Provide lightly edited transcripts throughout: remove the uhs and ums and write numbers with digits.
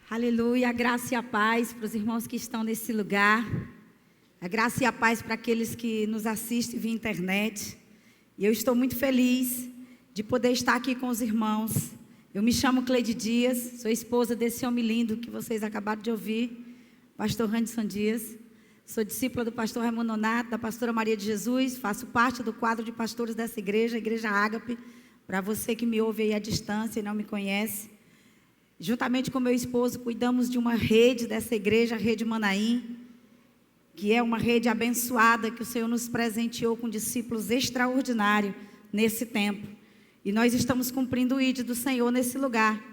Aleluia, a graça e a paz para os irmãos que estão nesse lugar. A graça e a paz para aqueles que nos assistem via internet. E eu estou muito feliz de poder estar aqui com os irmãos. Eu me chamo Cleide Dias, sou esposa desse homem lindo que vocês acabaram de ouvir, pastor Randerson Dias. Sou discípula do pastor Raimundo Nonato, da pastora Maria de Jesus. Faço parte do quadro de pastores dessa igreja, a Igreja Ágape. Para você que me ouve aí à distância e não me conhece. Juntamente com meu esposo, cuidamos de uma rede dessa igreja, a Rede Manaim, que é uma rede abençoada, que o Senhor nos presenteou com discípulos extraordinários nesse tempo. E nós estamos cumprindo o ID do Senhor nesse lugar,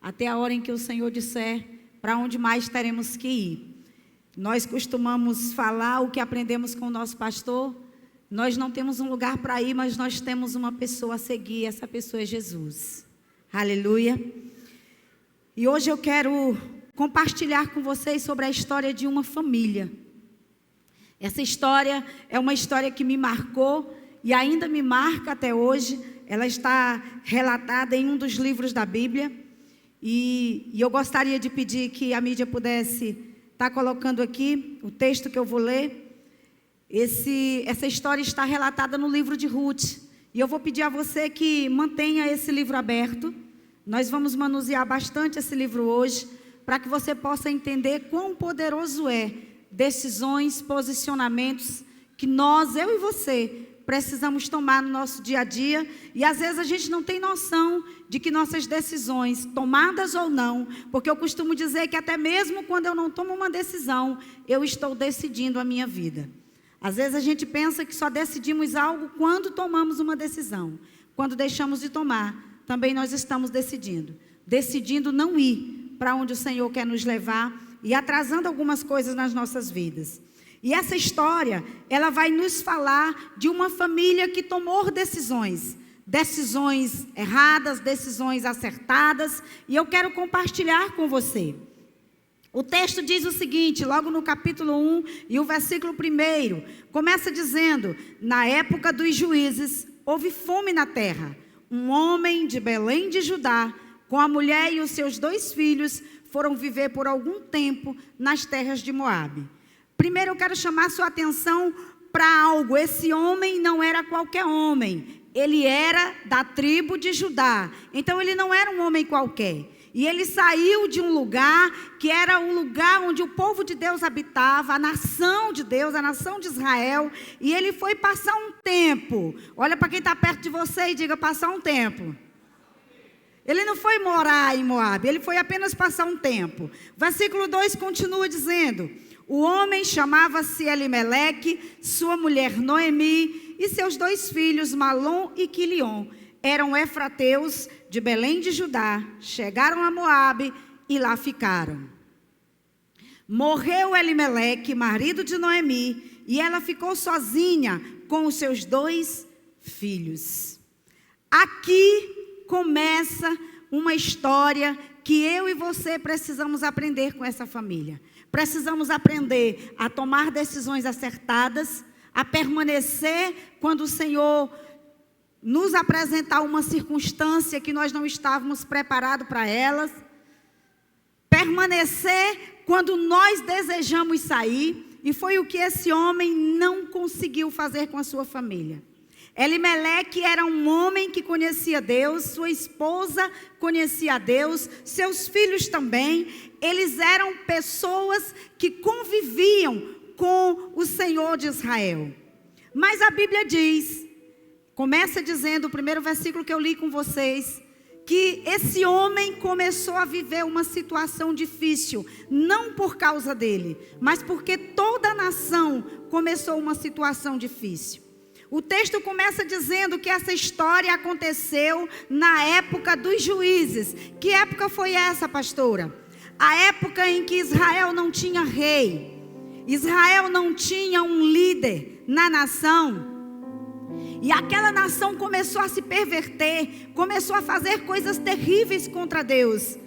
até a hora em que o Senhor disser para onde mais teremos que ir. Nós costumamos falar o que aprendemos com o nosso pastor. Nós não temos um lugar para ir, mas nós temos uma pessoa a seguir, essa pessoa é Jesus. Aleluia. E hoje eu quero compartilhar com vocês sobre a história de uma família. Essa história é uma história que me marcou e ainda me marca até hoje. Ela está relatada em um dos livros da Bíblia. E eu gostaria de pedir que a mídia pudesse estar colocando aqui o texto que eu vou ler. Essa história está relatada no livro de Ruth. E eu vou pedir a você que mantenha esse livro aberto. Nós vamos manusear bastante esse livro hoje, para que você possa entender quão poderoso é decisões, posicionamentos que nós, eu e você, precisamos tomar no nosso dia a dia. E às vezes a gente não tem noção de que nossas decisões, tomadas ou não, porque eu costumo dizer que até mesmo quando eu não tomo uma decisão, eu estou decidindo a minha vida. Às vezes a gente pensa que só decidimos algo quando tomamos uma decisão. Quando deixamos de tomar, também nós estamos decidindo não ir para onde o Senhor quer nos levar e atrasando algumas coisas nas nossas vidas. E essa história, ela vai nos falar de uma família que tomou decisões erradas, decisões acertadas, e eu quero compartilhar com você. O texto diz o seguinte, logo no capítulo 1 e o versículo 1, começa dizendo: na época dos juízes, houve fome na terra. Um homem de Belém de Judá, com a mulher e os seus 2 filhos, foram viver por algum tempo nas terras de Moabe. Primeiro eu quero chamar sua atenção para algo. Esse homem não era qualquer homem, ele era da tribo de Judá. Então ele não era um homem qualquer. E ele saiu de um lugar que era o lugar onde o povo de Deus habitava, a nação de Deus, a nação de Israel. E ele foi passar um tempo. Olha para quem está perto de você e diga: passar um tempo. Ele não foi morar em Moabe, ele foi apenas passar um tempo. Versículo 2 continua dizendo: o homem chamava-se Elimeleque, sua mulher Noemi e seus 2 filhos Malom e Quilion. Eram efrateus de Belém de Judá, chegaram a Moabe e lá ficaram. Morreu Elimeleque, marido de Noemi, e ela ficou sozinha com os seus 2 filhos. Aqui começa uma história que eu e você precisamos aprender com essa família. Precisamos aprender a tomar decisões acertadas, a permanecer quando o Senhor nos apresentar uma circunstância que nós não estávamos preparados para elas, permanecer quando nós desejamos sair, e foi o que esse homem não conseguiu fazer com a sua família. Elimeleque era um homem que conhecia Deus, sua esposa conhecia a Deus, seus filhos também. Eles eram pessoas que conviviam com o Senhor de Israel. Mas a Bíblia diz, começa dizendo, o primeiro versículo que eu li com vocês, que esse homem começou a viver uma situação difícil, não por causa dele, mas porque toda a nação começou uma situação difícil. O texto começa dizendo que essa história aconteceu na época dos juízes. Que época foi essa, pastora? A época em que Israel não tinha rei. Israel não tinha um líder na nação. E aquela nação começou a se perverter, começou a fazer coisas terríveis contra Deus.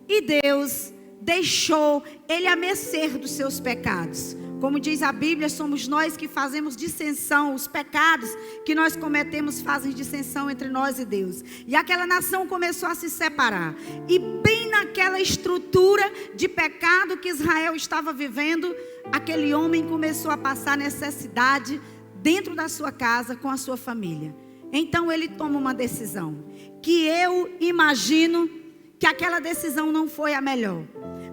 E Deus deixou ele a mercê dos seus pecados. Como diz a Bíblia, somos nós que fazemos dissensão. Os pecados que nós cometemos fazem dissensão entre nós e Deus. E aquela nação começou a se separar. E bem naquela estrutura de pecado que Israel estava vivendo, aquele homem começou a passar necessidade dentro da sua casa com a sua família. Então ele toma uma decisão, que eu imagino que aquela decisão não foi a melhor.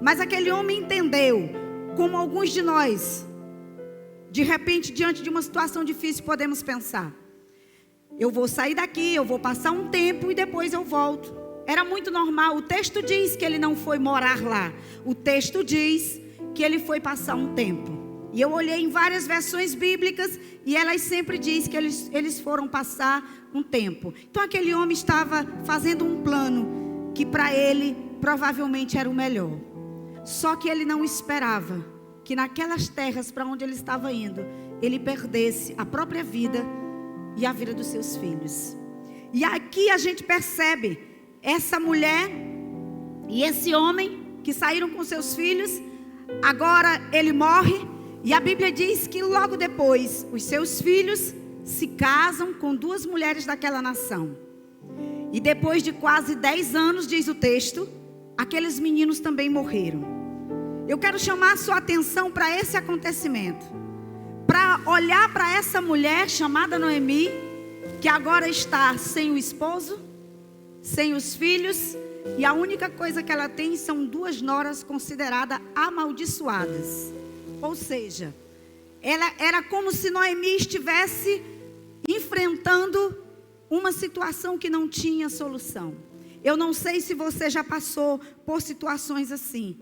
Mas aquele homem entendeu, como alguns de nós, de repente, diante de uma situação difícil, podemos pensar: eu vou sair daqui, eu vou passar um tempo e depois eu volto. Era muito normal. O texto diz que ele não foi morar lá. O texto diz que ele foi passar um tempo. E eu olhei em várias versões bíblicas e elas sempre dizem que eles foram passar um tempo. Então aquele homem estava fazendo um plano que para ele provavelmente era o melhor. Só que ele não esperava que naquelas terras para onde ele estava indo, ele perdesse a própria vida e a vida dos seus filhos. E aqui a gente percebe essa mulher e esse homem que saíram com seus filhos. Agora ele morre e a Bíblia diz que logo depois os seus filhos se casam com duas mulheres daquela nação. E depois de quase 10 anos, diz o texto, aqueles meninos também morreram. Eu quero chamar a sua atenção para esse acontecimento, para olhar para essa mulher chamada Noemi, que agora está sem o esposo, sem os filhos, e a única coisa que ela tem são 2 noras consideradas amaldiçoadas. Ou seja, ela era como se Noemi estivesse enfrentando uma situação que não tinha solução. Eu não sei se você já passou por situações assim.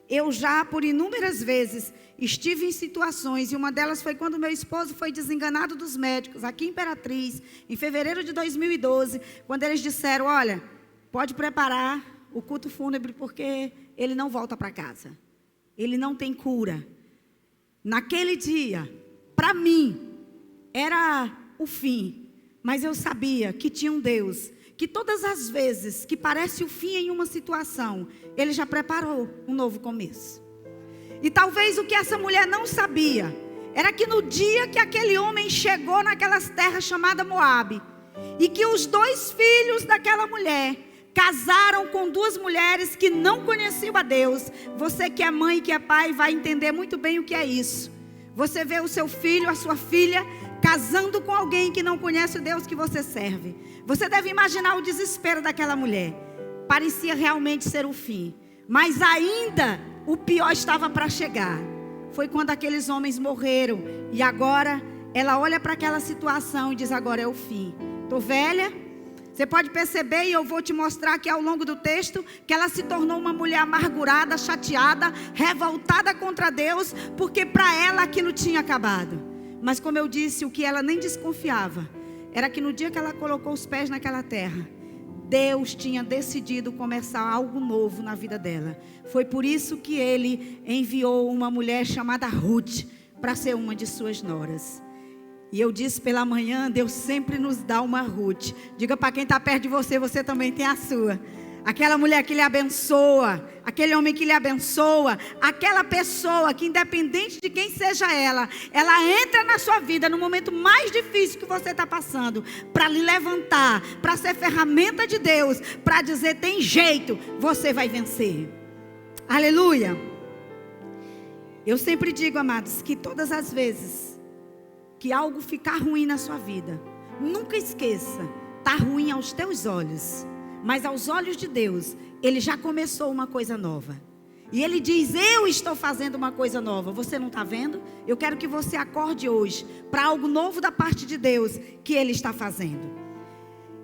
Eu já, por inúmeras vezes, estive em situações, e uma delas foi quando meu esposo foi desenganado dos médicos, aqui em Imperatriz, em fevereiro de 2012, quando eles disseram: olha, pode preparar o culto fúnebre, porque ele não volta para casa. Ele não tem cura. Naquele dia, para mim, era o fim, mas eu sabia que tinha um Deus que todas as vezes que parece o fim em uma situação, Ele já preparou um novo começo. E talvez o que essa mulher não sabia, era que no dia que aquele homem chegou naquelas terras chamadas Moabe, e que os 2 filhos daquela mulher casaram com 2 mulheres que não conheciam a Deus. Você que é mãe e que é pai vai entender muito bem o que é isso. Você vê o seu filho, a sua filha casando com alguém que não conhece o Deus que você serve. Você deve imaginar o desespero daquela mulher. Parecia realmente ser o fim, mas ainda o pior estava para chegar. Foi quando aqueles homens morreram, e agora ela olha para aquela situação e diz: agora é o fim. Estou velha. Você pode perceber, e eu vou te mostrar aqui ao longo do texto, que ela se tornou uma mulher amargurada, chateada, revoltada contra Deus, porque para ela aquilo tinha acabado. Mas como eu disse, o que ela nem desconfiava era que no dia que ela colocou os pés naquela terra, Deus tinha decidido começar algo novo na vida dela. Foi por isso que Ele enviou uma mulher chamada Ruth para ser uma de suas noras. E eu disse pela manhã, Deus sempre nos dá uma Ruth. Diga para quem está perto de você, você também tem a sua. Aquela mulher que lhe abençoa, aquele homem que lhe abençoa, aquela pessoa que, independente de quem seja ela entra na sua vida no momento mais difícil que você está passando, para lhe levantar, para ser ferramenta de Deus, para dizer: tem jeito, você vai vencer. Aleluia. Eu sempre digo, amados, que todas as vezes que algo ficar ruim na sua vida, nunca esqueça, está ruim aos teus olhos, mas aos olhos de Deus, Ele já começou uma coisa nova. E Ele diz: eu estou fazendo uma coisa nova. Você não está vendo? Eu quero que você acorde hoje para algo novo da parte de Deus que Ele está fazendo.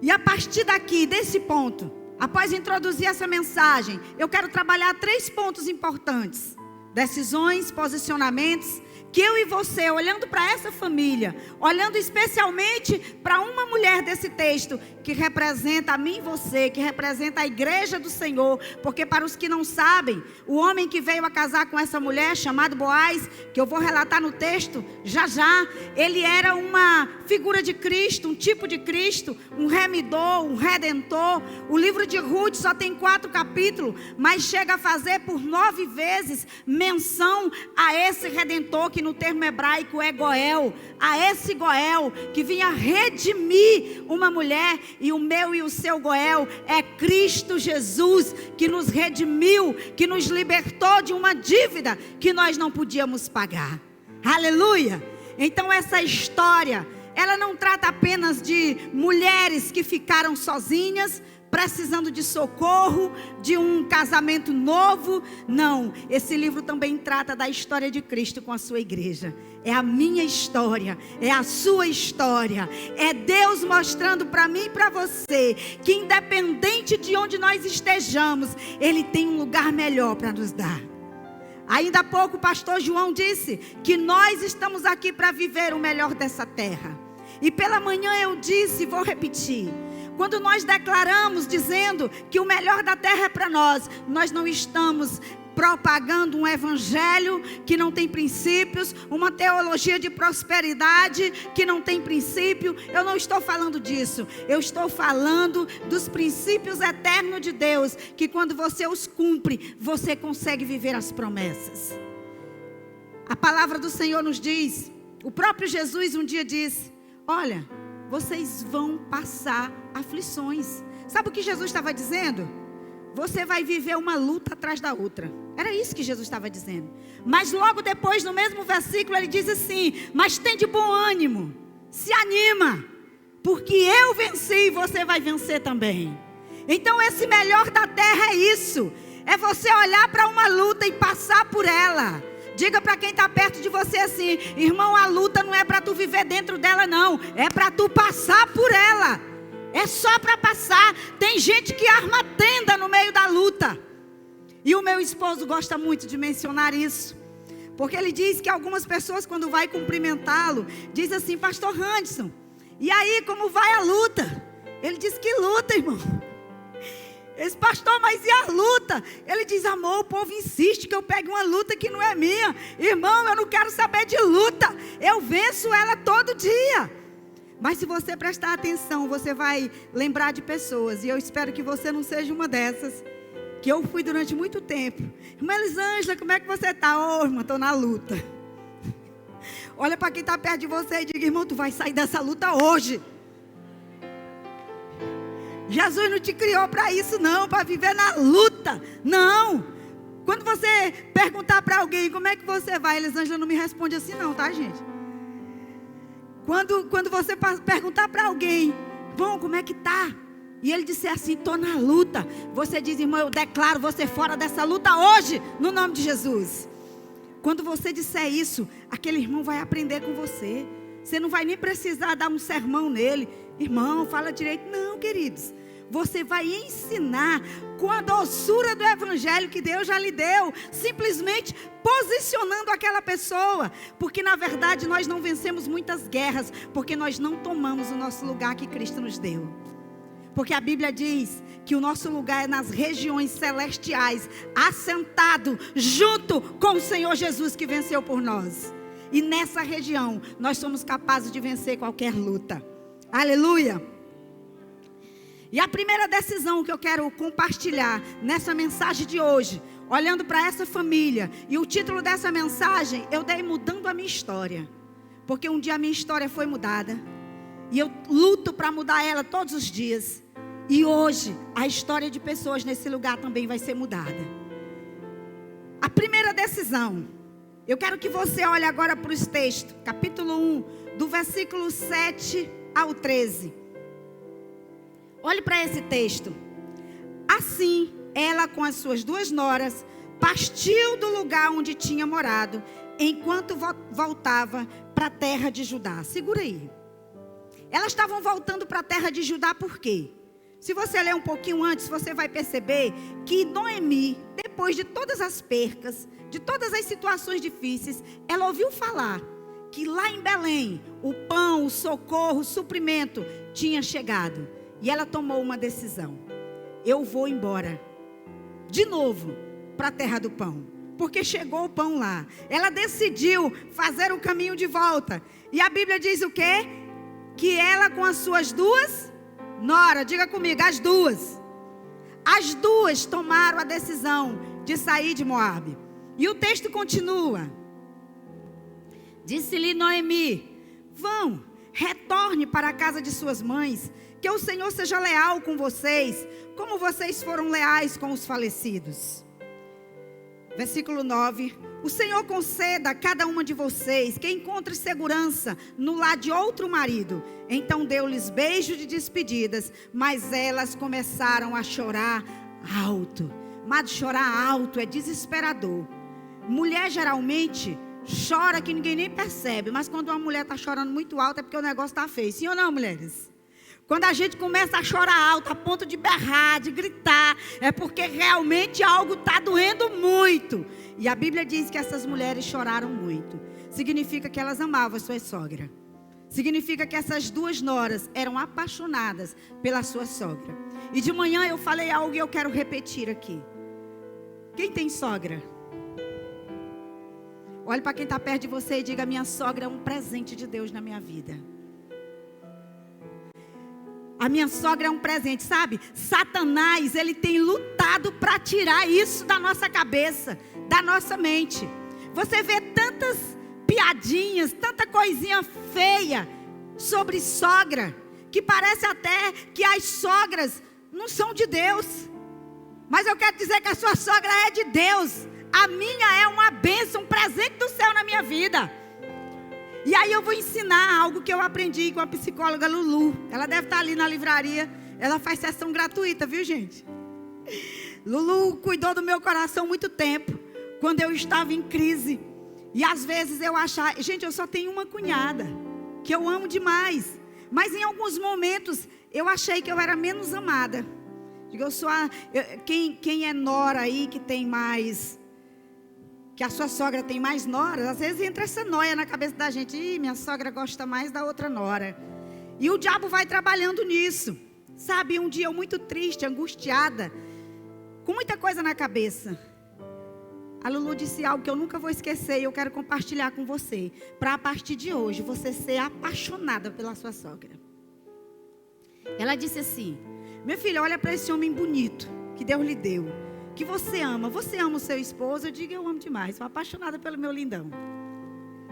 E a partir daqui, desse ponto, após introduzir essa mensagem, eu quero trabalhar 3 pontos importantes: decisões, posicionamentos, que eu e você, olhando para essa família, olhando especialmente para uma mulher desse texto, que representa a mim e você, que representa a igreja do Senhor. Porque para os que não sabem, o homem que veio a casar com essa mulher, chamado Boaz, que eu vou relatar no texto já já, ele era uma figura de Cristo, um tipo de Cristo, um remidor, um redentor. O livro de Ruth só tem 4 capítulos, mas chega a fazer por 9 vezes menção a esse redentor, que no termo hebraico é Goel, a esse Goel que vinha redimir uma mulher. E o meu e o seu Goel é Cristo Jesus, que nos redimiu, que nos libertou de uma dívida que nós não podíamos pagar. Aleluia! Então essa história, ela não trata apenas de mulheres que ficaram sozinhas, precisando de socorro, de um casamento novo. Não, esse livro também trata da história de Cristo com a sua igreja. É a minha história, é a sua história. É Deus mostrando para mim e para você que independente de onde nós estejamos, Ele tem um lugar melhor para nos dar. Ainda há pouco o pastor João disse que nós estamos aqui para viver o melhor dessa terra. E pela manhã eu disse e vou repetir: quando nós declaramos dizendo que o melhor da terra é para nós, nós não estamos propagando um evangelho que não tem princípios, uma teologia de prosperidade que não tem princípio. Eu não estou falando disso. Eu estou falando dos princípios eternos de Deus, que quando você os cumpre, você consegue viver as promessas. A palavra do Senhor nos diz, o próprio Jesus um dia disse: olha, vocês vão passar aflições. Sabe o que Jesus estava dizendo? Você vai viver uma luta atrás da outra. Era isso que Jesus estava dizendo. Mas logo depois, no mesmo versículo, ele diz assim: mas tem de bom ânimo, se anima, porque eu venci e você vai vencer também. Então esse melhor da terra é isso. É você olhar para uma luta e passar por ela. Diga para quem está perto de você assim: irmão, a luta não é para tu viver dentro dela não, é para tu passar por ela. É só para passar. Tem gente que arma tenda no meio da luta. E o meu esposo gosta muito de mencionar isso, porque ele diz que algumas pessoas, quando vai cumprimentá-lo, diz assim: pastor Anderson, e aí, como vai a luta? Ele diz: que luta, irmão? Esse pastor, mas e a luta? Ele diz: amor, o povo insiste que eu pegue uma luta que não é minha. Irmão, eu não quero saber de luta, eu venço ela todo dia. Mas se você prestar atenção, você vai lembrar de pessoas, e eu espero que você não seja uma dessas, que eu fui durante muito tempo. Irmã Elisângela, como é que você está? Ô, irmã, estou na luta. Olha para quem está perto de você e diga: irmão, tu vai sair dessa luta hoje. Jesus não te criou para isso não, para viver na luta, não. Quando você perguntar para alguém: como é que você vai? Elisângela não me responde assim não, tá, gente? Quando você perguntar para alguém: bom, como é que tá? E ele disser assim: estou na luta. Você diz: irmão, eu declaro você fora dessa luta hoje, no nome de Jesus. Quando você disser isso, aquele irmão vai aprender com você. Você não vai nem precisar dar um sermão nele: irmão, fala direito. Não, queridos. Você vai ensinar com a doçura do evangelho que Deus já lhe deu, simplesmente posicionando aquela pessoa. Porque na verdade nós não vencemos muitas guerras, porque nós não tomamos o nosso lugar que Cristo nos deu. Porque a Bíblia diz que o nosso lugar é nas regiões celestiais, assentado junto com o Senhor Jesus, que venceu por nós. E nessa região nós somos capazes de vencer qualquer luta. Aleluia! E a primeira decisão que eu quero compartilhar nessa mensagem de hoje, olhando para essa família, e o título dessa mensagem eu dei: mudando a minha história. Porque um dia a minha história foi mudada, e eu luto para mudar ela todos os dias. E hoje a história de pessoas nesse lugar também vai ser mudada. A primeira decisão, eu quero que você olhe agora para os textos, capítulo 1, do versículo 7 ao 13. Olhe para esse texto. Assim, ela com as suas 2 noras partiu do lugar onde tinha morado, enquanto voltava para a terra de Judá. Segura aí. Elas estavam voltando para a terra de Judá por quê? Se você ler um pouquinho antes, você vai perceber que Noemi, depois de todas as percas, de todas as situações difíceis, ela ouviu falar que lá em Belém, o pão, o socorro, o suprimento tinha chegado. E ela tomou uma decisão: eu vou embora de novo para a terra do pão, porque chegou o pão lá. Ela decidiu fazer o caminho de volta. E a Bíblia diz o quê? Que ela com as suas duas noras, diga comigo, as duas tomaram a decisão de sair de Moabe. E o texto continua. Disse-lhe Noemi: vão, retorne para a casa de suas mães, que o Senhor seja leal com vocês, como vocês foram leais com os falecidos. Versículo 9: o Senhor conceda a cada uma de vocês que encontre segurança no lar de outro marido. Então deu-lhes beijos de despedidas, mas elas começaram a chorar alto. Mas chorar alto é desesperador. Mulher geralmente chora que ninguém nem percebe, mas quando uma mulher está chorando muito alto é porque o negócio está feio. Sim ou não, mulheres? Quando a gente começa a chorar alto, a ponto de berrar, de gritar, é porque realmente algo está doendo muito. E a Bíblia diz que essas mulheres choraram muito. Significa que elas amavam a sua sogra. Significa que essas duas noras eram apaixonadas pela sua sogra. E de manhã eu falei algo e eu quero repetir aqui. Quem tem sogra? Olhe para quem está perto de você e diga: minha sogra é um presente de Deus na minha vida. A minha sogra é um presente, sabe? Satanás, ele tem lutado para tirar isso da nossa cabeça, da nossa mente. Você vê tantas piadinhas, tanta coisinha feia sobre sogra, que parece até que as sogras não são de Deus. Mas eu quero dizer que a sua sogra é de Deus. A minha é uma bênção, um presente do céu na minha vida. E aí eu vou ensinar algo que eu aprendi com a psicóloga Lulu. Ela deve estar ali na livraria. Ela faz sessão gratuita, viu, gente? Lulu cuidou do meu coração muito tempo, quando eu estava em crise. E às vezes eu achava... Gente, eu só tenho uma cunhada, que eu amo demais. Mas em alguns momentos, eu achei que eu era menos amada. Eu sou quem é nora aí, que tem mais... que a sua sogra tem mais noras, às vezes entra essa noia na cabeça da gente: ih, minha sogra gosta mais da outra nora. E o diabo vai trabalhando nisso. Sabe, um dia eu muito triste, angustiada, com muita coisa na cabeça, a Lulu disse algo que eu nunca vou esquecer e eu quero compartilhar com você, para a partir de hoje você ser apaixonada pela sua sogra. Ela disse assim: minha filha, olha para esse homem bonito que Deus lhe deu, que você ama o seu esposo. Eu digo: eu amo demais, sou apaixonada pelo meu lindão.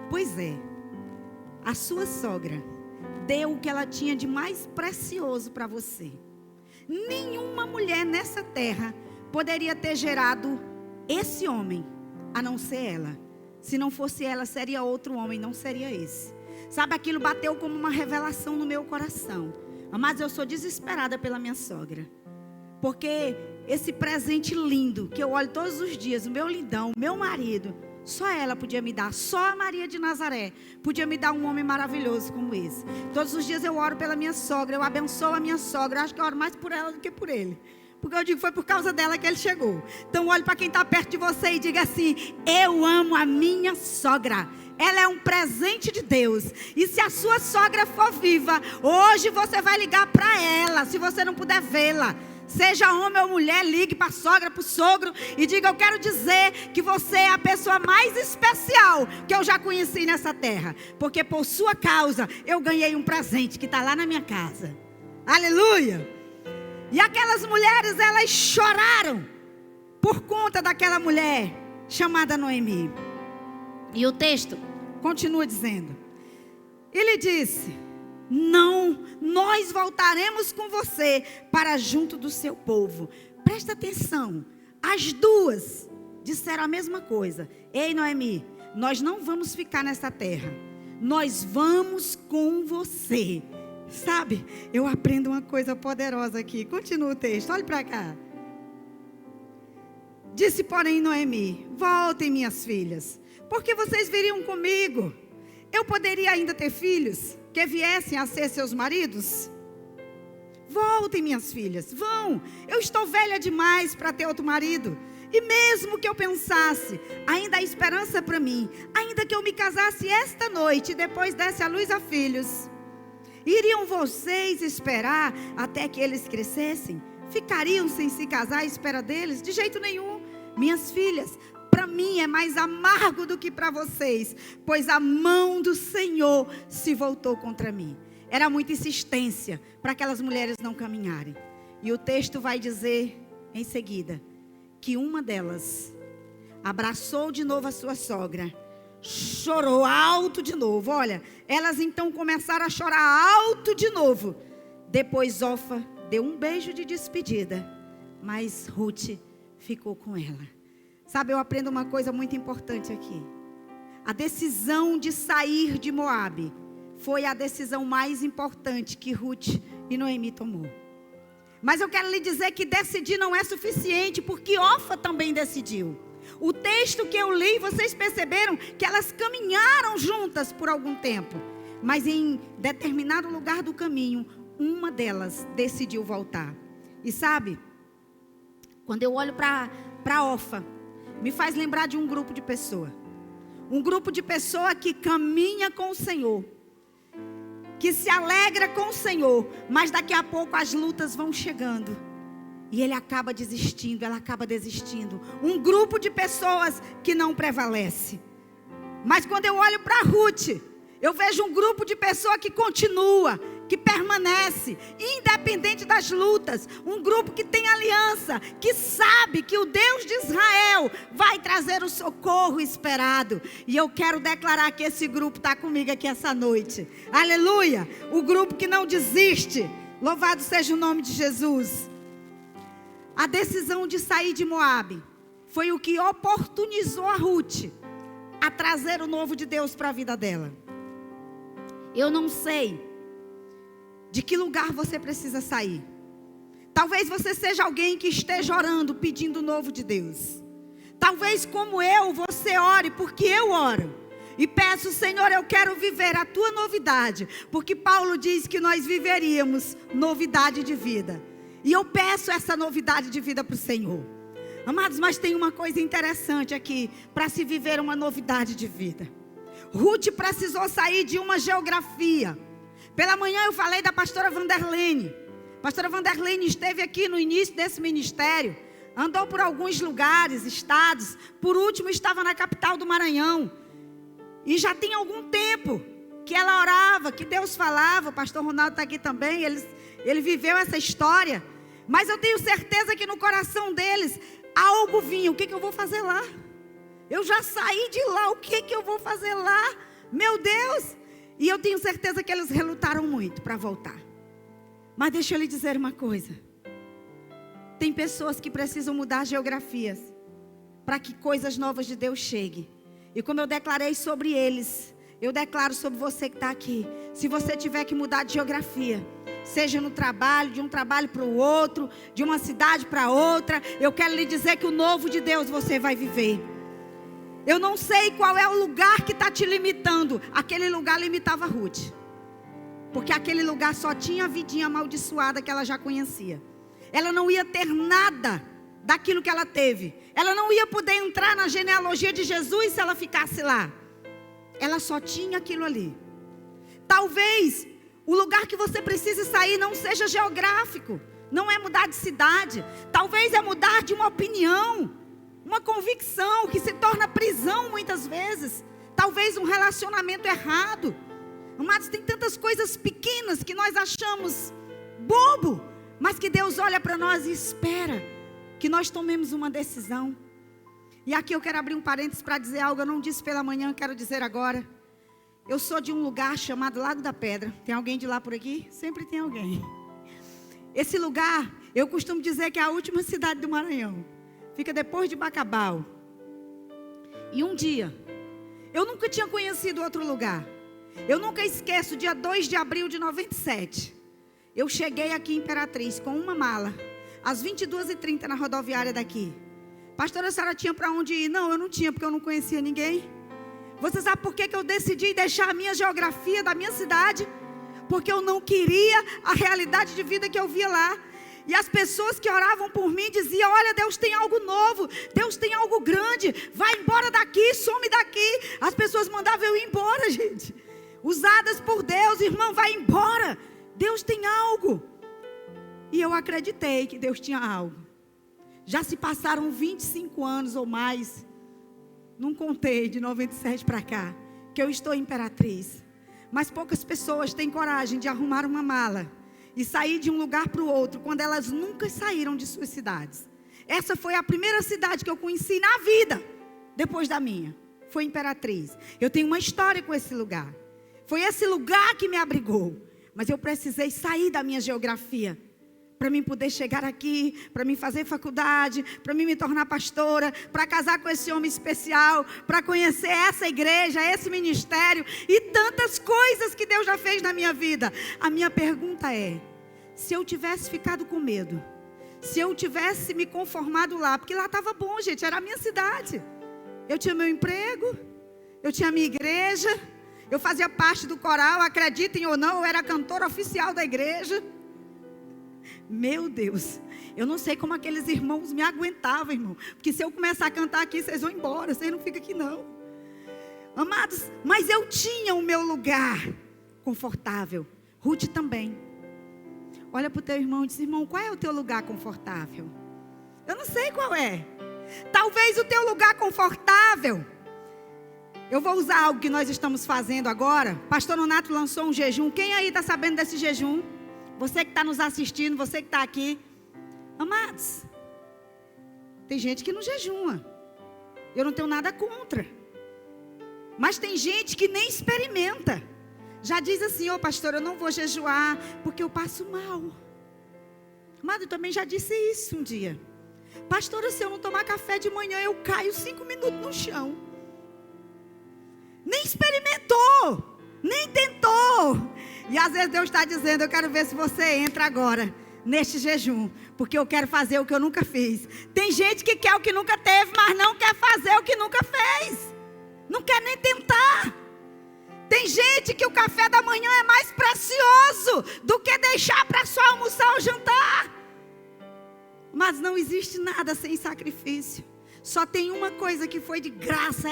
Pois é, a sua sogra deu o que ela tinha de mais precioso para você. Nenhuma mulher nessa terra poderia ter gerado esse homem, a não ser ela. Se não fosse ela, seria outro homem, não seria esse. Sabe, aquilo bateu como uma revelação no meu coração. Mas eu sou desesperada pela minha sogra, porque esse presente lindo, que eu olho todos os dias, o meu lindão, meu marido, só ela podia me dar. Só a Maria de Nazaré podia me dar um homem maravilhoso como esse. Todos os dias eu oro pela minha sogra, eu abençoo a minha sogra. Eu acho que eu oro mais por ela do que por ele, porque eu digo, foi por causa dela que ele chegou. Então olhe para quem está perto de você e diga assim: eu amo a minha sogra. Ela é um presente de Deus. E se a sua sogra for viva, hoje você vai ligar para ela, se você não puder vê-la. Seja homem ou mulher, ligue para a sogra, para o sogro e diga: eu quero dizer que você é a pessoa mais especial que eu já conheci nessa terra, porque por sua causa eu ganhei um presente que está lá na minha casa. Aleluia! E aquelas mulheres, elas choraram por conta daquela mulher chamada Noemi. E o texto continua dizendo: ele disse: não, nós voltaremos com você para junto do seu povo. Presta atenção, as duas disseram a mesma coisa: ei, Noemi, nós não vamos ficar nessa terra, nós vamos com você. Sabe, eu aprendo uma coisa poderosa aqui. Continua o texto, olhe para cá. Disse, porém, Noemi: voltem, minhas filhas, porque vocês viriam comigo. Eu poderia ainda ter filhos que viessem a ser seus maridos? Voltem, minhas filhas, vão. Eu estou velha demais para ter outro marido. E mesmo que eu pensasse, ainda há esperança para mim, ainda que eu me casasse esta noite e depois desse à luz a filhos. Iriam vocês esperar até que eles crescessem? Ficariam sem se casar à espera deles? De jeito nenhum. Minhas filhas, para mim é mais amargo do que para vocês, pois a mão do Senhor se voltou contra mim. Era muita insistência para aquelas mulheres não caminharem. E o texto vai dizer em seguida que uma delas abraçou de novo a sua sogra, chorou alto de novo. Olha, elas então começaram a chorar alto de novo. Depois Orfa deu um beijo de despedida, mas Ruth ficou com ela. Sabe, eu aprendo uma coisa muito importante aqui. A decisão de sair de Moabe foi a decisão mais importante que Ruth e Noemi tomou. Mas eu quero lhe dizer que decidir não é suficiente, porque Orfa também decidiu. O texto que eu li, vocês perceberam que elas caminharam juntas por algum tempo. Mas em determinado lugar do caminho, uma delas decidiu voltar. E sabe, quando eu olho para Orfa, me faz lembrar de um grupo de pessoas. Um grupo de pessoas que caminha com o Senhor, que se alegra com o Senhor, mas daqui a pouco as lutas vão chegando e ele acaba desistindo, ela acaba desistindo. Um grupo de pessoas que não prevalece. Mas quando eu olho para Ruth, eu vejo um grupo de pessoas que continua, que permanece, independente das lutas. Um grupo que tem aliança, que sabe que o Deus de Israel vai trazer o socorro esperado. E eu quero declarar que esse grupo está comigo aqui essa noite. Aleluia! O grupo que não desiste. Louvado seja o nome de Jesus. A decisão de sair de Moabe foi o que oportunizou a Ruth a trazer o novo de Deus para a vida dela. Eu não sei de que lugar você precisa sair. Talvez você seja alguém que esteja orando, pedindo o novo de Deus. Talvez como eu, você ore, porque eu oro. E peço, Senhor, eu quero viver a tua novidade. Porque Paulo diz que nós viveríamos novidade de vida. E eu peço essa novidade de vida para o Senhor. Amados, mas tem uma coisa interessante aqui para se viver uma novidade de vida. Ruth precisou sair de uma geografia. Pela manhã eu falei da pastora Vanderlene. Pastora Vanderlene esteve aqui no início desse ministério. Andou por alguns lugares, estados. Por último estava na capital do Maranhão. E já tem algum tempo que ela orava, que Deus falava. O pastor Ronaldo está aqui também. Ele viveu essa história. Mas eu tenho certeza que no coração deles algo vinha. O que eu vou fazer lá? Eu já saí de lá. O que eu vou fazer lá? Meu Deus! E eu tenho certeza que eles relutaram muito para voltar. Mas deixa eu lhe dizer uma coisa. Tem pessoas que precisam mudar geografias para que coisas novas de Deus cheguem. E como eu declarei sobre eles, eu declaro sobre você que está aqui. Se você tiver que mudar de geografia, seja no trabalho, de um trabalho para o outro, de uma cidade para outra, eu quero lhe dizer que o novo de Deus você vai viver. Eu não sei qual é o lugar que está te limitando. Aquele lugar limitava Ruth. Porque aquele lugar só tinha a vidinha amaldiçoada que ela já conhecia. Ela não ia ter nada daquilo que ela teve. Ela não ia poder entrar na genealogia de Jesus se ela ficasse lá. Ela só tinha aquilo ali. Talvez o lugar que você precise sair não seja geográfico. Não é mudar de cidade. Talvez é mudar de uma opinião. Uma convicção que se torna prisão muitas vezes. Talvez um relacionamento errado. Amados, tem tantas coisas pequenas que nós achamos bobo, mas que Deus olha para nós e espera que nós tomemos uma decisão. E aqui eu quero abrir um parênteses para dizer algo. Eu não disse pela manhã, eu quero dizer agora. Eu sou de um lugar chamado Lago da Pedra. Tem alguém de lá por aqui? Sempre tem alguém. Esse lugar, eu costumo dizer que é a última cidade do Maranhão. Fica depois de Bacabal. E um dia, eu nunca tinha conhecido outro lugar. Eu nunca esqueço, dia 2 de abril de 97. Eu cheguei aqui em Imperatriz com uma mala, às 22h30 na rodoviária daqui. Pastora, a senhora tinha para onde ir? Não, eu não tinha, porque eu não conhecia ninguém. Você sabe por que eu decidi deixar a minha geografia da minha cidade? Porque eu não queria a realidade de vida que eu via lá. E as pessoas que oravam por mim diziam: olha, Deus tem algo novo, Deus tem algo grande, vai embora daqui, some daqui. As pessoas mandavam eu ir embora, gente. usadas por Deus, irmão, vai embora. Deus tem algo. E eu acreditei que Deus tinha algo. Já se passaram 25 anos ou mais, não contei, de 97 para cá, que eu estou em Imperatriz. Mas poucas pessoas têm coragem de arrumar uma mala e sair de um lugar para o outro, quando elas nunca saíram de suas cidades. Essa foi a primeira cidade que eu conheci na vida, depois da minha. Foi Imperatriz. Eu tenho uma história com esse lugar. Foi esse lugar que me abrigou. Mas eu precisei sair da minha geografia, para mim poder chegar aqui, para mim fazer faculdade, para mim me tornar pastora, para casar com esse homem especial, para conhecer essa igreja, esse ministério e tantas coisas que Deus já fez na minha vida. A minha pergunta é, se eu tivesse ficado com medo, se eu tivesse me conformado lá, porque lá estava bom, gente, era a minha cidade. Eu tinha meu emprego, eu tinha minha igreja, eu fazia parte do coral, acreditem ou não, eu era cantora oficial da igreja. Meu Deus, eu não sei como aqueles irmãos me aguentavam, irmão. Porque se eu começar a cantar aqui, vocês vão embora, vocês não ficam aqui não. Amados, mas eu tinha o meu lugar confortável. Ruth também. Olha para o teu irmão e diz, irmão, qual é o teu lugar confortável? Eu não sei qual é. Talvez o teu lugar confortável. Eu vou usar algo que nós estamos fazendo agora. Pastor Nonato lançou um jejum. Quem aí está sabendo desse jejum? Você que está nos assistindo, você que está aqui. Amados, tem gente que não jejuma. Eu não tenho nada contra. Mas tem gente que nem experimenta. Já diz assim, ô pastor, eu não vou jejuar porque eu passo mal. Amado, eu também já disse isso um dia. Pastora, se eu não tomar café de manhã, eu caio 5 minutos no chão. Nem experimentou. Nem tentou. E às vezes Deus está dizendo, eu quero ver se você entra agora neste jejum, porque eu quero fazer o que eu nunca fiz. Tem gente que quer o que nunca teve, mas não quer fazer o que nunca fez. Não quer nem tentar. Tem gente que o café da manhã é mais precioso do que deixar para só almoçar ou jantar. Mas não existe nada sem sacrifício. Só tem uma coisa que foi de graça,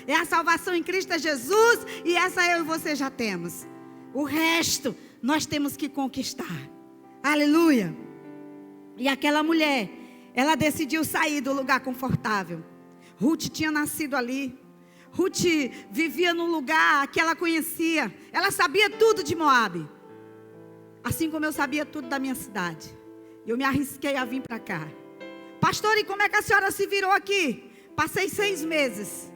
é a salvação em Cristo Jesus, e essa eu e você já temos. O resto nós temos que conquistar. Aleluia. E aquela mulher, ela decidiu sair do lugar confortável. Ruth tinha nascido ali. Ruth vivia num lugar que ela conhecia. Ela sabia tudo de Moabe. Assim como eu sabia tudo da minha cidade. Eu me arrisquei a vir para cá. Pastor, e como é que a senhora se virou aqui? Passei 6 meses.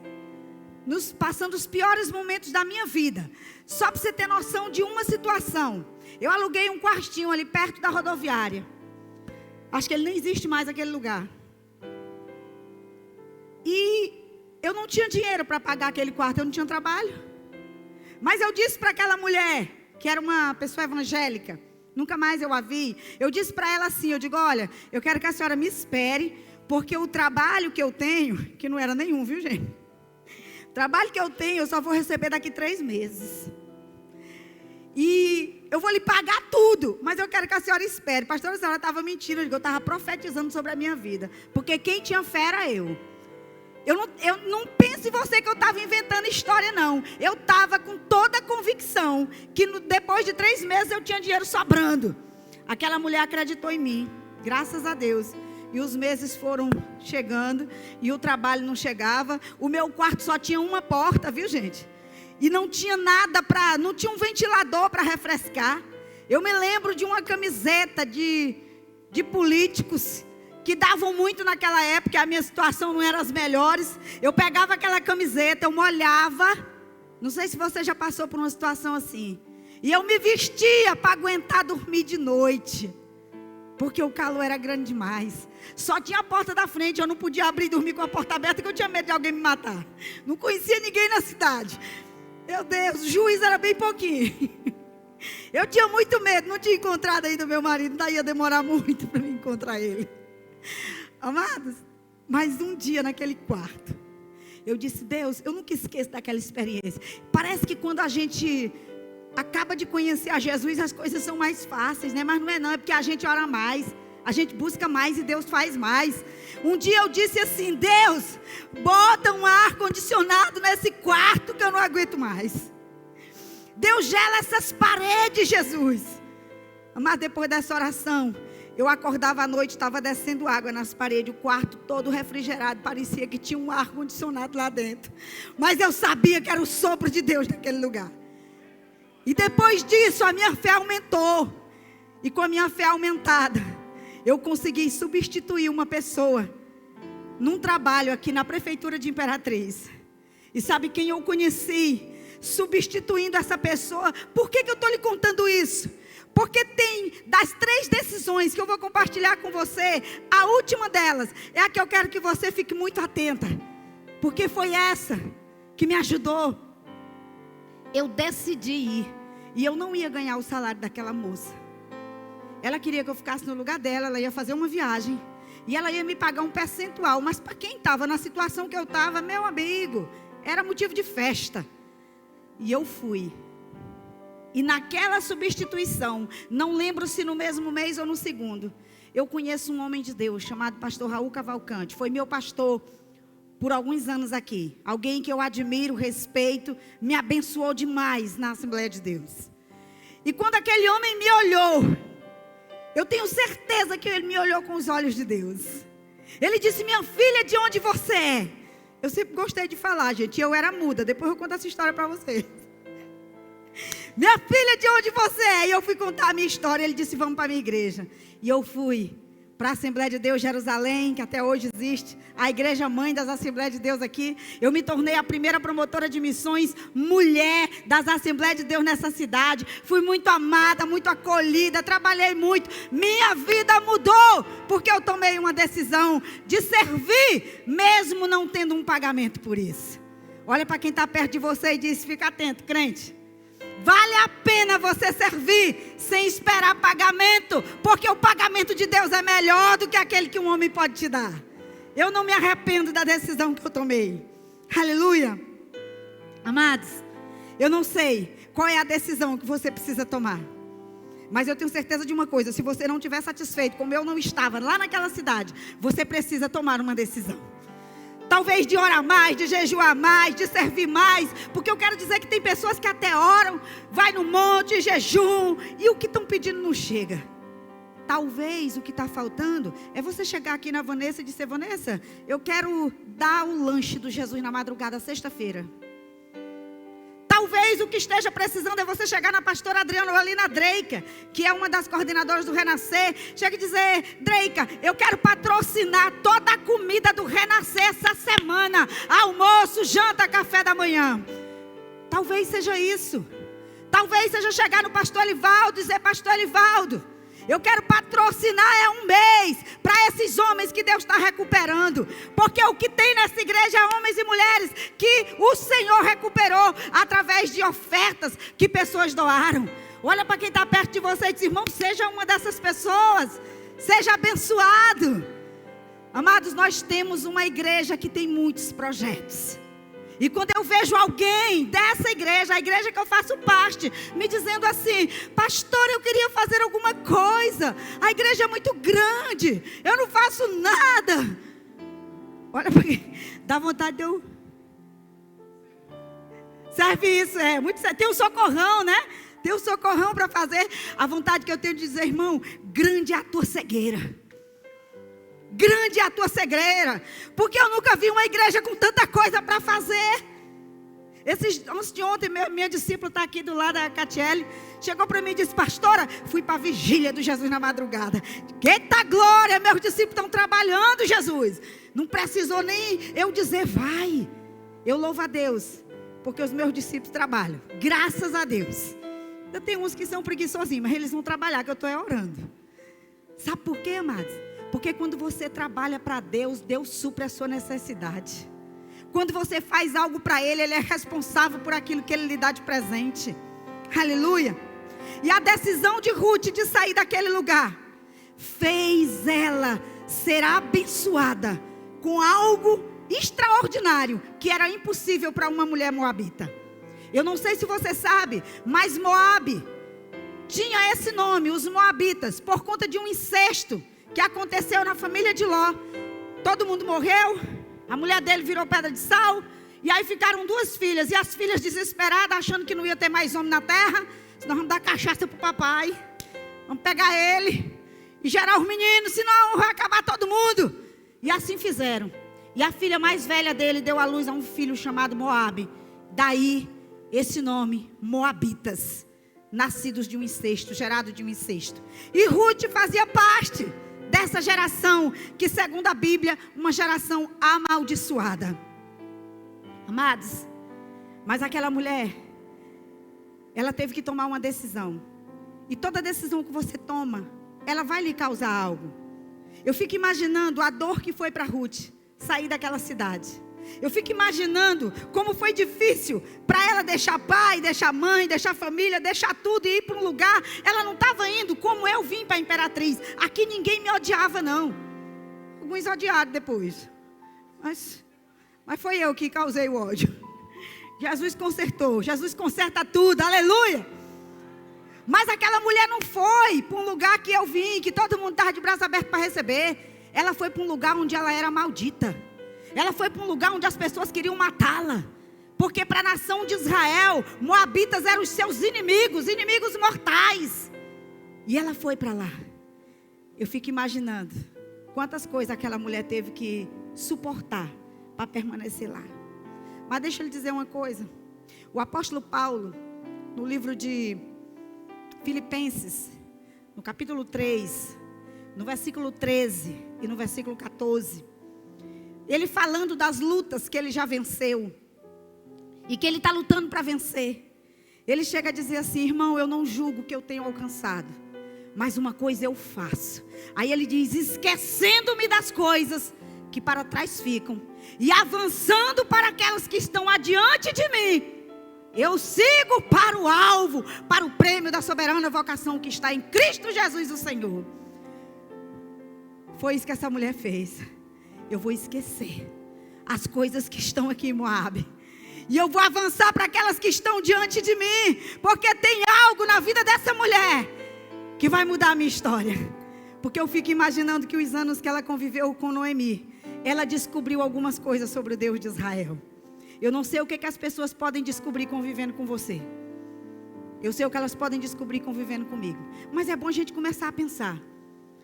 Passando os piores momentos da minha vida. Só para você ter noção de uma situação. Eu aluguei um quartinho ali perto da rodoviária. Acho que ele nem existe mais aquele lugar. E eu não tinha dinheiro para pagar aquele quarto, eu não tinha trabalho. Mas eu disse para aquela mulher, que era uma pessoa evangélica, nunca mais eu a vi. Eu disse para ela assim, eu digo, olha, eu quero que a senhora me espere, porque o trabalho que eu tenho, que não era nenhum, viu gente? O trabalho que eu tenho, eu só vou receber daqui 3 meses. E eu vou lhe pagar tudo, mas eu quero que a senhora espere. Pastora, a senhora estava mentindo, eu estava profetizando sobre a minha vida. Porque quem tinha fé era eu. Eu não penso em você que eu estava inventando história, não. Eu estava com toda a convicção que depois de 3 meses eu tinha dinheiro sobrando. Aquela mulher acreditou em mim, graças a Deus. E os meses foram chegando e o trabalho não chegava. O meu quarto só tinha uma porta, viu gente? E não tinha nada não tinha um ventilador para refrescar. Eu me lembro de uma camiseta de políticos que davam muito naquela época, a minha situação não era as melhores. Eu pegava aquela camiseta, eu molhava. Não sei se você já passou por uma situação assim. E eu me vestia para aguentar dormir de noite. Porque o calor era grande demais. Só tinha a porta da frente, eu não podia abrir e dormir com a porta aberta, porque eu tinha medo de alguém me matar. Não conhecia ninguém na cidade. Meu Deus, o juiz era bem pouquinho. Eu tinha muito medo, não tinha encontrado ainda meu marido, daí ia demorar muito para me encontrar ele. Amados, mas um dia naquele quarto, eu disse, Deus, eu nunca esqueço daquela experiência. Parece que quando a gente acaba de conhecer a Jesus, as coisas são mais fáceis, né? Mas não é não, é porque a gente ora mais, a gente busca mais e Deus faz mais. Um dia eu disse assim, Deus, bota um ar condicionado nesse quarto que eu não aguento mais. Deus gela essas paredes, Jesus. Mas depois dessa oração, eu acordava à noite, estava descendo água nas paredes, o quarto todo refrigerado, parecia que tinha um ar-condicionado lá dentro. Mas eu sabia que era o sopro de Deus naquele lugar. E depois disso, a minha fé aumentou. E com a minha fé aumentada, eu consegui substituir uma pessoa num trabalho aqui na prefeitura de Imperatriz. E sabe quem eu conheci substituindo essa pessoa? Por que eu estou lhe contando isso? Porque tem das 3 decisões que eu vou compartilhar com você, a última delas é a que eu quero que você fique muito atenta. Porque foi essa que me ajudou. Eu decidi ir. E eu não ia ganhar o salário daquela moça. Ela queria que eu ficasse no lugar dela, ela ia fazer uma viagem. E ela ia me pagar um percentual. Mas para quem estava na situação que eu estava, meu amigo, era motivo de festa. E eu fui. E naquela substituição, não lembro se no mesmo mês ou no segundo, eu conheço um homem de Deus chamado pastor Raul Cavalcante. Foi meu pastor por alguns anos aqui. Alguém que eu admiro, respeito, me abençoou demais na Assembleia de Deus. E quando aquele homem me olhou, eu tenho certeza que ele me olhou com os olhos de Deus. Ele disse: minha filha, de onde você é? Eu sempre gostei de falar, gente. Eu era muda. Depois eu conto essa história para vocês. Minha filha, de onde você é? E eu fui contar a minha história. Ele disse: vamos para a minha igreja. E eu fui para a Assembleia de Deus Jerusalém, que até hoje existe, a igreja mãe das Assembleias de Deus aqui. Eu me tornei a primeira promotora de missões mulher das Assembleias de Deus nessa cidade. Fui muito amada, muito acolhida, trabalhei muito. Minha vida mudou, porque eu tomei uma decisão de servir, mesmo não tendo um pagamento por isso. Olha para quem está perto de você e diz: fica atento, crente. Vale a pena você servir sem esperar pagamento, porque o pagamento de Deus é melhor do que aquele que um homem pode te dar. Eu não me arrependo da decisão que eu tomei. Aleluia. Amados, eu não sei qual é a decisão que você precisa tomar, mas eu tenho certeza de uma coisa: se você não estiver satisfeito, como eu não estava lá naquela cidade, você precisa tomar uma decisão. Talvez de orar mais, de jejuar mais, de servir mais. Porque eu quero dizer que tem pessoas que até oram, vai no monte, jejum, e o que estão pedindo não chega. Talvez o que está faltando é você chegar aqui na Vanessa e dizer: Vanessa, eu quero dar o lanche do Jesus na madrugada, sexta-feira. Talvez o que esteja precisando é você chegar na pastora Adriana ou ali na Dreica, que é uma das coordenadoras do Renascer. Chega e dizer: Dreica, eu quero patrocinar toda a comida do Renascer essa semana. Almoço, janta, café da manhã. Talvez seja isso. Talvez seja chegar no pastor Elivaldo e dizer: pastor Elivaldo, eu quero patrocinar um mês para esses homens que Deus está recuperando. Porque o que tem nessa igreja é homens e mulheres que o Senhor recuperou através de ofertas que pessoas doaram. Olha para quem está perto de você e diz: irmão, seja uma dessas pessoas. Seja abençoado. Amados, nós temos uma igreja que tem muitos projetos. E quando eu vejo alguém dessa igreja, a igreja que eu faço parte, me dizendo assim: pastor, eu queria fazer alguma coisa, a igreja é muito grande, eu não faço nada. Olha, porque dá vontade de eu... Serve isso, muito sério. Tem um socorrão, né? Tem um socorrão para fazer. A vontade que eu tenho de dizer: irmão, grande é a tua cegueira. Grande é a tua cegueira, porque eu nunca vi uma igreja com tanta coisa para fazer. Antes de ontem, minha discípula está aqui do lado da Catiele, chegou para mim e disse: pastora, fui para a vigília do Jesus na madrugada. Eita glória, meus discípulos estão trabalhando, Jesus. Não precisou nem eu dizer vai. Eu louvo a Deus, porque os meus discípulos trabalham, graças a Deus. Eu tenho uns que são preguiçosinhos, mas eles vão trabalhar, que eu estou orando. Sabe por quê, amados? Porque quando você trabalha para Deus, Deus supre a sua necessidade. Quando você faz algo para Ele, Ele é responsável por aquilo que Ele lhe dá de presente. Aleluia. E a decisão de Ruth de sair daquele lugar fez ela ser abençoada com algo extraordinário que era impossível para uma mulher moabita. Eu não sei se você sabe, mas Moabe tinha esse nome, os moabitas, por conta de um incesto que aconteceu na família de Ló. Todo mundo morreu, a mulher dele virou pedra de sal, E aí ficaram 2 filhas. E as filhas desesperadas, achando que não ia ter mais homem na terra. Nós vamos dar cachaça para o papai. Vamos pegar ele e gerar os meninos, senão vai acabar todo mundo. E assim fizeram. E a filha mais velha dele deu à luz a um filho chamado Moabe. Daí esse nome, Moabitas, nascidos de um incesto, gerado de um incesto. E Ruth fazia parte dessa geração, que segundo a Bíblia, uma geração amaldiçoada. Amados, mas aquela mulher, ela teve que tomar uma decisão. E toda decisão que você toma, ela vai lhe causar algo. Eu fico imaginando a dor que foi para Ruth sair daquela cidade. Eu fico imaginando como foi difícil para ela deixar pai, deixar mãe, deixar família, deixar tudo e ir para um lugar. Ela não estava indo como eu vim para a Imperatriz. Aqui ninguém me odiava não. Alguns odiaram depois. Mas foi eu que causei o ódio. Jesus consertou. Jesus conserta tudo. Aleluia. Mas aquela mulher não foi para um lugar que eu vim, que todo mundo estava de braço aberto para receber. Ela foi para um lugar onde ela era maldita. Ela foi para um lugar onde as pessoas queriam matá-la. Porque para a nação de Israel, Moabitas eram os seus inimigos, inimigos mortais. E ela foi para lá. Eu fico imaginando quantas coisas aquela mulher teve que suportar para permanecer lá. Mas deixa eu lhe dizer uma coisa. O apóstolo Paulo, no livro de Filipenses, no capítulo 3, no versículo 13 e no versículo 14, ele falando das lutas que ele já venceu e que ele está lutando para vencer, ele chega a dizer assim: irmão, eu não julgo o que eu tenho alcançado, mas uma coisa eu faço. Aí ele diz: esquecendo-me das coisas que para trás ficam e avançando para aquelas que estão adiante de mim, eu sigo para o alvo, para o prêmio da soberana vocação que está em Cristo Jesus o Senhor. Foi isso que essa mulher fez. Eu vou esquecer as coisas que estão aqui em Moabe, e eu vou avançar para aquelas que estão diante de mim, porque tem algo na vida dessa mulher que vai mudar a minha história. Porque eu fico imaginando que os anos que ela conviveu com Noemi, ela descobriu algumas coisas sobre o Deus de Israel. Eu não sei o que as pessoas podem descobrir convivendo com você. Eu sei o que elas podem descobrir convivendo comigo. Mas é bom a gente começar a pensar.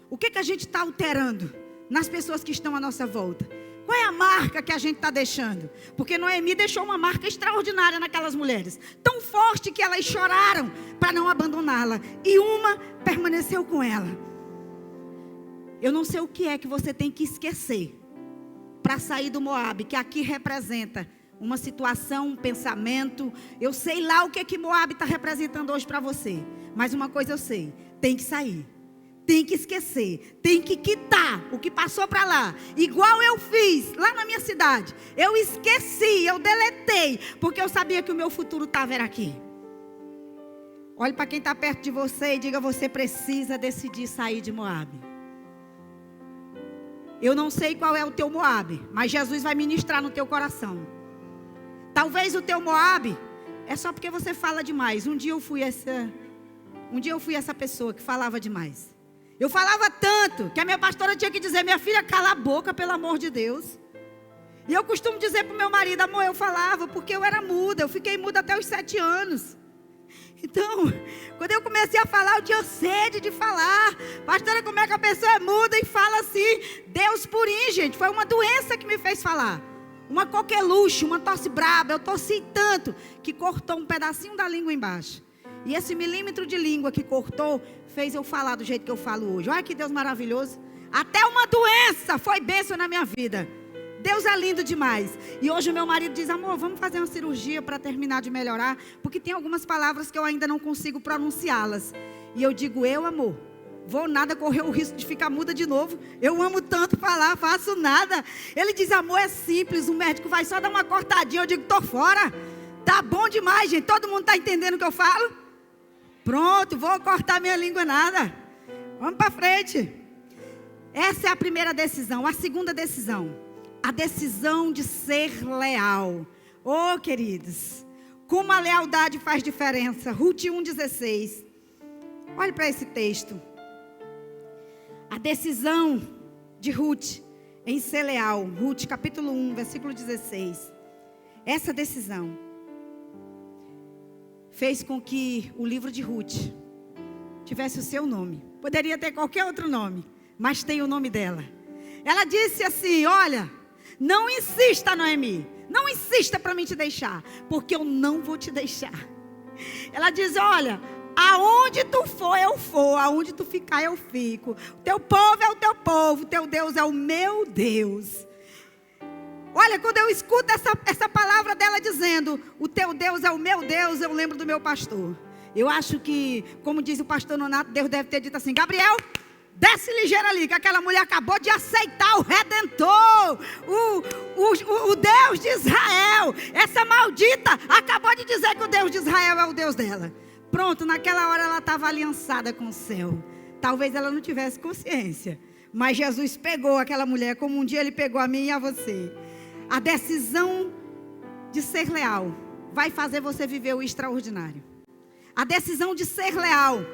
O que a gente está alterando nas pessoas que estão à nossa volta? Qual é a marca que a gente está deixando? Porque Noemi deixou uma marca extraordinária naquelas mulheres. Tão forte que elas choraram para não abandoná-la. E uma permaneceu com ela. Eu não sei o que é que você tem que esquecer para sair do Moabe, que aqui representa uma situação, um pensamento. Eu sei lá o que Moabe está representando hoje para você. Mas uma coisa eu sei: tem que sair. Tem que esquecer, tem que quitar o que passou para lá. Igual eu fiz lá na minha cidade. Eu esqueci, eu deletei, porque eu sabia que o meu futuro estava aqui. Olhe para quem está perto de você e diga: você precisa decidir sair de Moabe. Eu não sei qual é o teu Moabe, mas Jesus vai ministrar no teu coração. Talvez o teu Moabe é só porque você fala demais. Um dia eu fui essa pessoa que falava demais. Eu falava tanto que a minha pastora tinha que dizer: minha filha, cala a boca, pelo amor de Deus. E eu costumo dizer para o meu marido: amor, eu falava porque eu era muda. Eu fiquei muda até os 7 anos. Então, quando eu comecei a falar, eu tinha sede de falar. Pastora, como é que a pessoa é muda e fala assim? Deus purinho, gente. Foi uma doença que me fez falar. Uma coqueluche, uma tosse braba. Eu tossi tanto que cortou um pedacinho da língua embaixo. E esse milímetro de língua que cortou fez eu falar do jeito que eu falo hoje. Olha que Deus maravilhoso. Até uma doença foi bênção na minha vida. Deus é lindo demais. E hoje o meu marido diz: amor, vamos fazer uma cirurgia para terminar de melhorar, porque tem algumas palavras que eu ainda não consigo pronunciá-las. E eu digo: eu, amor, vou nada correr o risco de ficar muda de novo. Eu amo tanto falar, faço nada. Ele diz: amor, é simples, o médico vai só dar uma cortadinha. Eu digo: tô fora. Tá bom demais, gente. Todo mundo está entendendo o que eu falo? Pronto, vou cortar minha língua nada. Vamos para frente. Essa é a primeira decisão. A segunda decisão, a decisão de ser leal. Oh, queridos, como a lealdade faz diferença. Ruth 1,16. Olhe para esse texto. A decisão de Ruth em ser leal. Ruth capítulo 1, versículo 16. essa decisão fez com que o livro de Ruth tivesse o seu nome. Poderia ter qualquer outro nome, mas tem o nome dela. Ela disse assim: olha, não insista, Noemi, não insista para mim te deixar, porque eu não vou te deixar. Ela diz: olha, aonde tu for, eu for, aonde tu ficar, eu fico. O teu povo é o teu povo, o teu Deus é o meu Deus. Olha, quando eu escuto essa palavra dela dizendo, o teu Deus é o meu Deus, eu lembro do meu pastor. Eu acho que, como diz o pastor Nonato, Deus deve ter dito assim: Gabriel, desce ligeiro ali, que aquela mulher acabou de aceitar o Redentor, o Deus de Israel. Essa maldita acabou de dizer que o Deus de Israel é o Deus dela. Pronto, naquela hora ela estava aliançada com o céu. Talvez ela não tivesse consciência, mas Jesus pegou aquela mulher, como um dia Ele pegou a mim e a você. A decisão de ser leal vai fazer você viver o extraordinário. A decisão de ser leal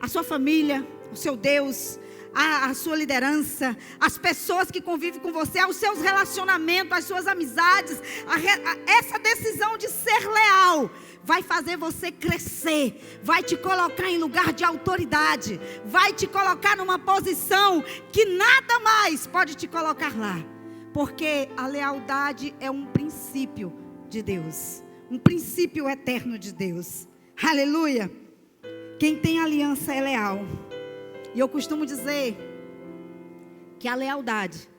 à sua família, ao seu Deus, à sua liderança, às pessoas que convivem com você, aos seus relacionamentos, às suas amizades. Essa decisão de ser leal vai fazer você crescer, vai te colocar em lugar de autoridade, vai te colocar numa posição que nada mais pode te colocar lá. Porque a lealdade é um princípio de Deus, um princípio eterno de Deus. Aleluia! Quem tem aliança é leal. E eu costumo dizer que a lealdade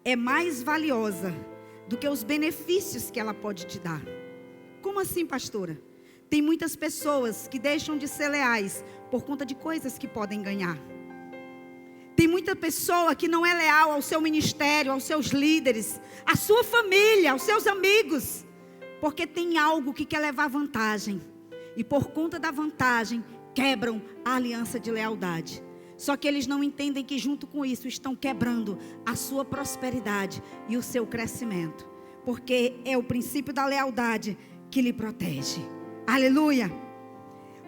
é mais valiosa do que os benefícios que ela pode te dar. Como assim, pastora? Tem muitas pessoas que deixam de ser leais por conta de coisas que podem ganhar. Tem muita pessoa que não é leal ao seu ministério, aos seus líderes, à sua família, aos seus amigos, porque tem algo que quer levar vantagem. E por conta da vantagem, quebram a aliança de lealdade. Só que eles não entendem que junto com isso estão quebrando a sua prosperidade e o seu crescimento. Porque é o princípio da lealdade que lhe protege. Aleluia!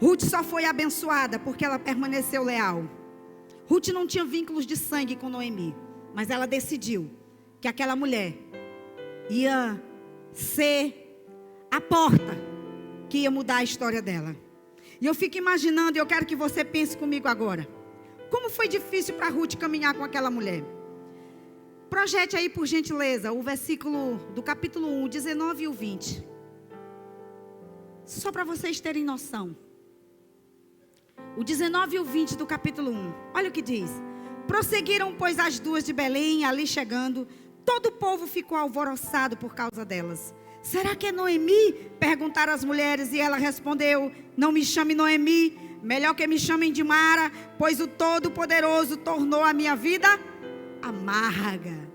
Ruth só foi abençoada porque ela permaneceu leal. Ruth não tinha vínculos de sangue com Noemi, mas ela decidiu que aquela mulher ia ser a porta que ia mudar a história dela. E eu fico imaginando, e eu quero que você pense comigo agora, como foi difícil para Ruth caminhar com aquela mulher. Projete aí, por gentileza, o versículo do capítulo 1, 19 e o 20. Só para vocês terem noção. O 19 e o 20 do capítulo 1. Olha o que diz. Prosseguiram, pois, as duas de Belém, ali chegando. Todo o povo ficou alvoroçado por causa delas. Será que é Noemi? Perguntaram as mulheres, e ela respondeu: não me chame Noemi, melhor que me chamem de Mara, pois o Todo-Poderoso tornou a minha vida amarga.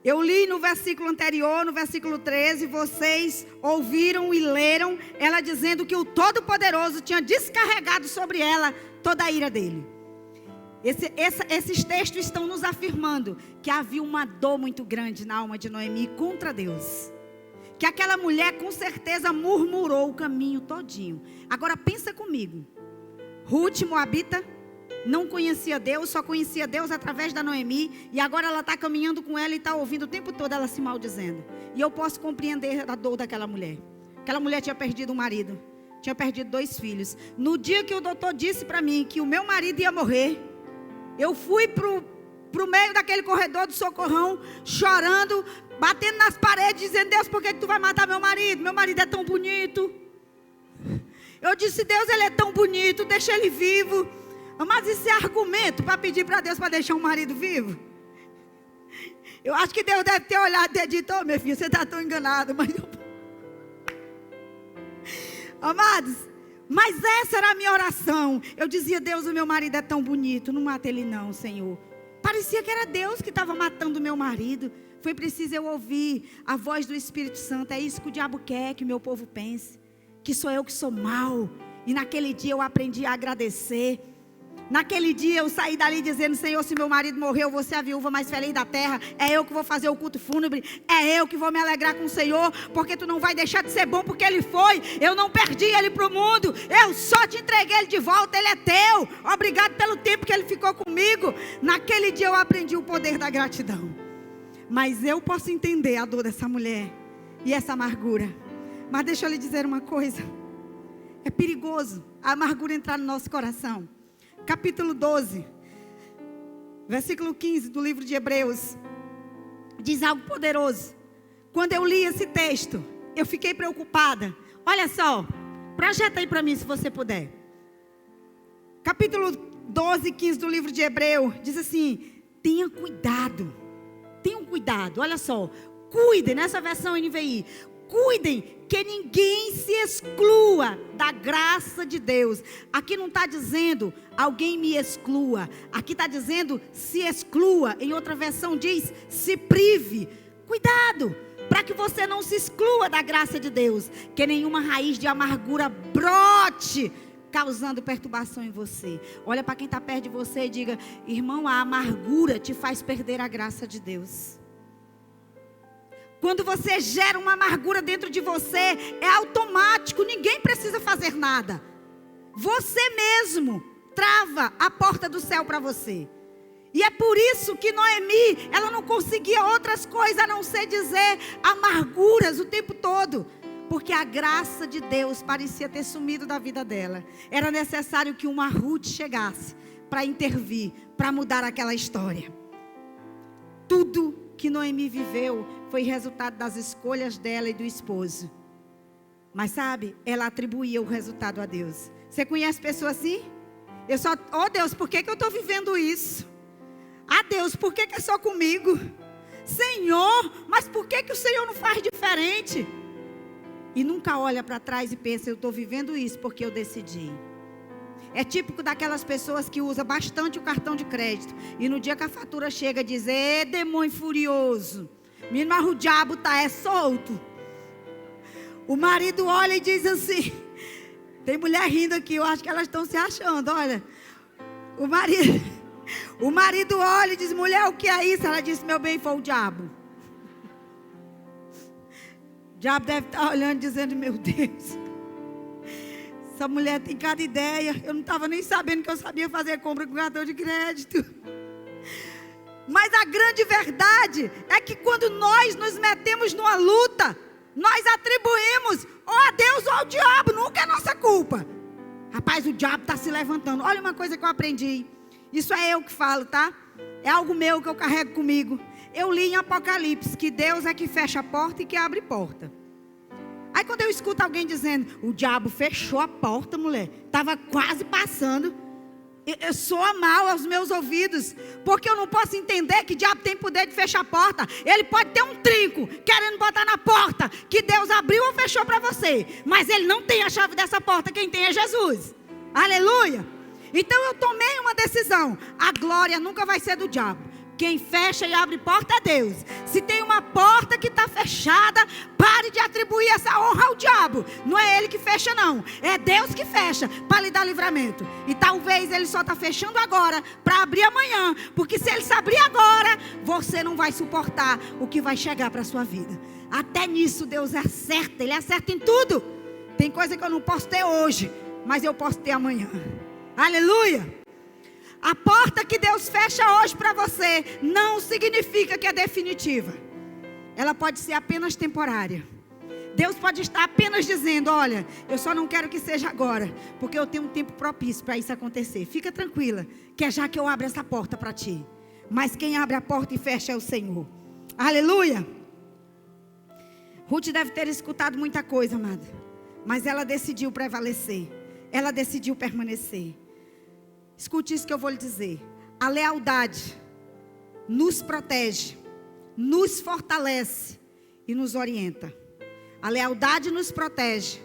Eu li no versículo anterior, no versículo 13, vocês ouviram e leram ela dizendo que o Todo-Poderoso tinha descarregado sobre ela toda a ira dele. Esses textos estão nos afirmando que havia uma dor muito grande na alma de Noemi contra Deus. Que aquela mulher com certeza murmurou o caminho todinho. Agora pensa comigo. Ruth, moabita, não conhecia Deus, só conhecia Deus através da Noemi. E agora ela está caminhando com ela e está ouvindo o tempo todo ela se maldizendo. E eu posso compreender a dor daquela mulher. Aquela mulher tinha perdido um marido, tinha perdido 2 filhos. No dia que o doutor disse para mim que o meu marido ia morrer, eu fui pro meio daquele corredor do socorrão, chorando, batendo nas paredes, dizendo: Deus, por que tu vai matar meu marido? Meu marido é tão bonito. Eu disse: Deus, ele é tão bonito, deixa ele vivo. Mas isso é argumento para pedir para Deus para deixar um marido vivo? Eu acho que Deus deve ter olhado e ter dito: oh, meu filho, você está tão enganado. Amados, mas essa era a minha oração. Eu dizia: Deus, o meu marido é tão bonito, não mata ele não, Senhor. Parecia que era Deus que estava matando o meu marido. Foi preciso eu ouvir a voz do Espírito Santo. É isso que o diabo quer que o meu povo pense, que sou eu que sou mau. E naquele dia eu aprendi a agradecer. Naquele dia eu saí dali dizendo: Senhor, se meu marido morreu, você é a viúva mais feliz da terra. É eu que vou fazer o culto fúnebre. É eu que vou me alegrar com o Senhor, porque tu não vai deixar de ser bom, porque ele foi. Eu não perdi ele para o mundo, eu só te entreguei ele de volta. Ele é teu. Obrigado pelo tempo que ele ficou comigo. Naquele dia eu aprendi o poder da gratidão. Mas eu posso entender a dor dessa mulher, e essa amargura. Mas deixa eu lhe dizer uma coisa. É perigoso a amargura entrar no nosso coração. Capítulo 12, versículo 15 do livro de Hebreus. Diz algo poderoso. Quando eu li esse texto, eu fiquei preocupada. Olha só, projeta aí para mim se você puder. Capítulo 12, 15 do livro de Hebreus. Diz assim: tenha cuidado. Tenham cuidado, olha só. Cuidem, nessa versão NVI. Cuidem que ninguém se exclua da graça de Deus. Aqui não está dizendo alguém me exclua. Aqui está dizendo se exclua. Em outra versão diz se prive. Cuidado, para que você não se exclua da graça de Deus. Que nenhuma raiz de amargura brote, causando perturbação em você. Olha para quem está perto de você e diga: irmão, a amargura te faz perder a graça de Deus. Quando você gera uma amargura dentro de você, é automático, ninguém precisa fazer nada. Você mesmo trava a porta do céu para você. E é por isso que Noemi, ela não conseguia outras coisas a não ser dizer amarguras o tempo todo. Porque a graça de Deus parecia ter sumido da vida dela. Era necessário que uma Ruth chegasse para intervir, para mudar aquela história. Tudo que Noemi viveu foi resultado das escolhas dela e do esposo. Mas sabe, ela atribuía o resultado a Deus. Você conhece pessoas assim? Oh Deus, por que eu estou vivendo isso? Ah Deus, por que é só comigo? Senhor, mas por que o Senhor não faz diferente? E nunca olha para trás e pensa: eu estou vivendo isso porque eu decidi. É típico daquelas pessoas que usam bastante o cartão de crédito. E no dia que a fatura chega, diz: ê, demônio furioso. Menino, mas o diabo é solto. O marido olha e diz assim... Tem mulher rindo aqui, eu acho que elas estão se achando, olha. O marido olha e diz: mulher, o que é isso? Ela disse: meu bem, foi o diabo. O diabo deve estar olhando dizendo: meu Deus, essa mulher tem cada ideia. Eu não estava nem sabendo que eu sabia fazer compra com cartão de crédito. Mas a grande verdade é que quando nós nos metemos numa luta, nós atribuímos ou a Deus ou ao diabo, nunca é nossa culpa. Rapaz, o diabo está se levantando. Olha uma coisa que eu aprendi. Isso é eu que falo, tá? É algo meu que eu carrego comigo. Eu li em Apocalipse que Deus é que fecha a porta e que abre porta. Aí quando eu escuto alguém dizendo: o diabo fechou a porta, mulher, estava quase passando, eu soa mal aos meus ouvidos, porque eu não posso entender que o diabo tem poder de fechar a porta. Ele pode ter um trinco querendo botar na porta que Deus abriu ou fechou para você, mas ele não tem a chave dessa porta. Quem tem é Jesus. Aleluia. Então eu tomei uma decisão: a glória nunca vai ser do diabo. Quem fecha e abre porta é Deus. Se tem uma porta que está fechada, pare de atribuir essa honra ao diabo. Não é ele que fecha, não. É Deus que fecha para lhe dar livramento. E talvez ele só está fechando agora para abrir amanhã. Porque se ele se abrir agora, você não vai suportar o que vai chegar para a sua vida. Até nisso Deus acerta. Ele acerta em tudo. Tem coisa que eu não posso ter hoje, mas eu posso ter amanhã. Aleluia. A porta que Deus fecha hoje para você não significa que é definitiva. Ela pode ser apenas temporária. Deus pode estar apenas dizendo: olha, eu só não quero que seja agora, porque eu tenho um tempo propício para isso acontecer. Fica tranquila, que é já que eu abro essa porta para ti. Mas quem abre a porta e fecha é o Senhor. Aleluia. Ruth deve ter escutado muita coisa, amada, mas ela decidiu prevalecer. Ela decidiu permanecer. Escute isso que eu vou lhe dizer. A lealdade nos protege, nos fortalece e nos orienta. A lealdade nos protege,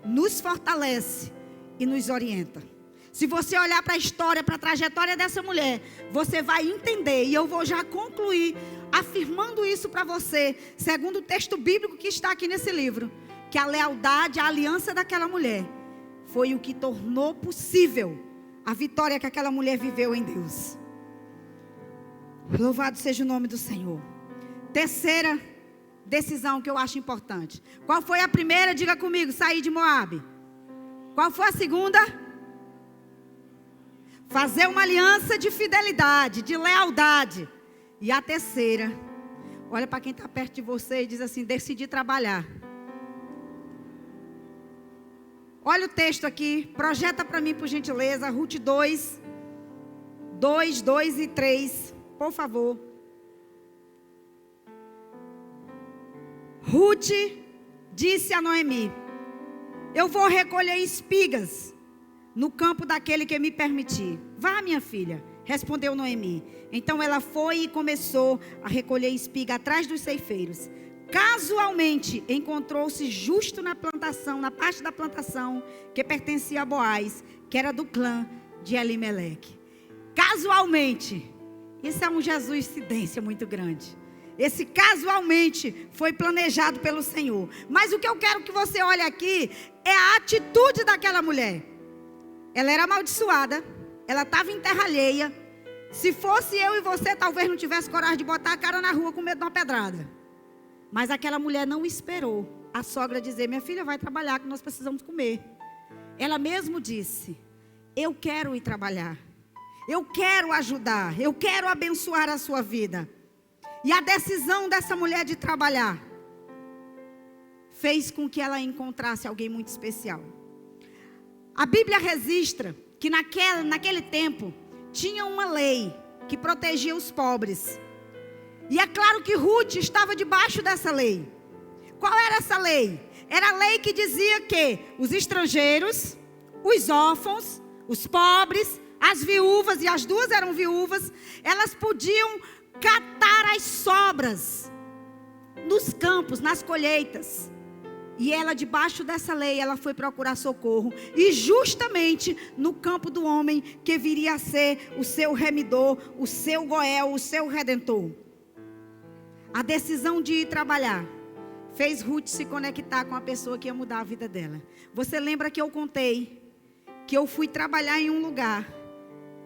nos fortalece e nos orienta. Se você olhar para a história, para a trajetória dessa mulher, você vai entender, e eu vou já concluir afirmando isso para você, segundo o texto bíblico que está aqui nesse livro, que a lealdade, a aliança daquela mulher foi o que tornou possível a vitória que aquela mulher viveu em Deus. Louvado seja o nome do Senhor. Terceira decisão que eu acho importante. Qual foi a primeira? Diga comigo: sair de Moabe. Qual foi a segunda? Fazer uma aliança de fidelidade, de lealdade. E a terceira Olha para quem está perto de você e diz assim: decidi trabalhar. Olha o texto aqui, projeta para mim, por gentileza, Ruth 2 e 3, por favor. Ruth disse a Noemi: eu vou recolher espigas no campo daquele que me permitir. Vá, minha filha, respondeu Noemi. Então ela foi e começou a recolher espiga atrás dos ceifeiros. Casualmente encontrou-se justo na plantação, na parte da plantação que pertencia a Boaz, que era do clã de Elimeleque. Casualmente, isso é um Jesus-cidência muito grande. Esse casualmente foi planejado pelo Senhor. Mas o que eu quero que você olhe aqui é a atitude daquela mulher. Ela era amaldiçoada, ela estava em terra alheia. Se fosse eu e você, talvez não tivesse coragem de botar a cara na rua com medo de uma pedrada. Mas aquela mulher não esperou a sogra dizer: minha filha, vai trabalhar que nós precisamos comer. Ela mesmo disse: eu quero ir trabalhar, eu quero ajudar, eu quero abençoar a sua vida. E a decisão dessa mulher de trabalhar fez com que ela encontrasse alguém muito especial. A Bíblia registra que naquele tempo tinha uma lei que protegia os pobres. E é claro que Ruth estava debaixo dessa lei. Qual era essa lei? Era a lei que dizia que os estrangeiros, os órfãos, os pobres, as viúvas, e as duas eram viúvas, elas podiam catar as sobras nos campos, nas colheitas. E ela, debaixo dessa lei, ela foi procurar socorro. E justamente no campo do homem que viria a ser o seu remidor, o seu Goel, o seu redentor. A decisão de ir trabalhar fez Ruth se conectar com a pessoa que ia mudar a vida dela. Você lembra que eu contei que eu fui trabalhar em um lugar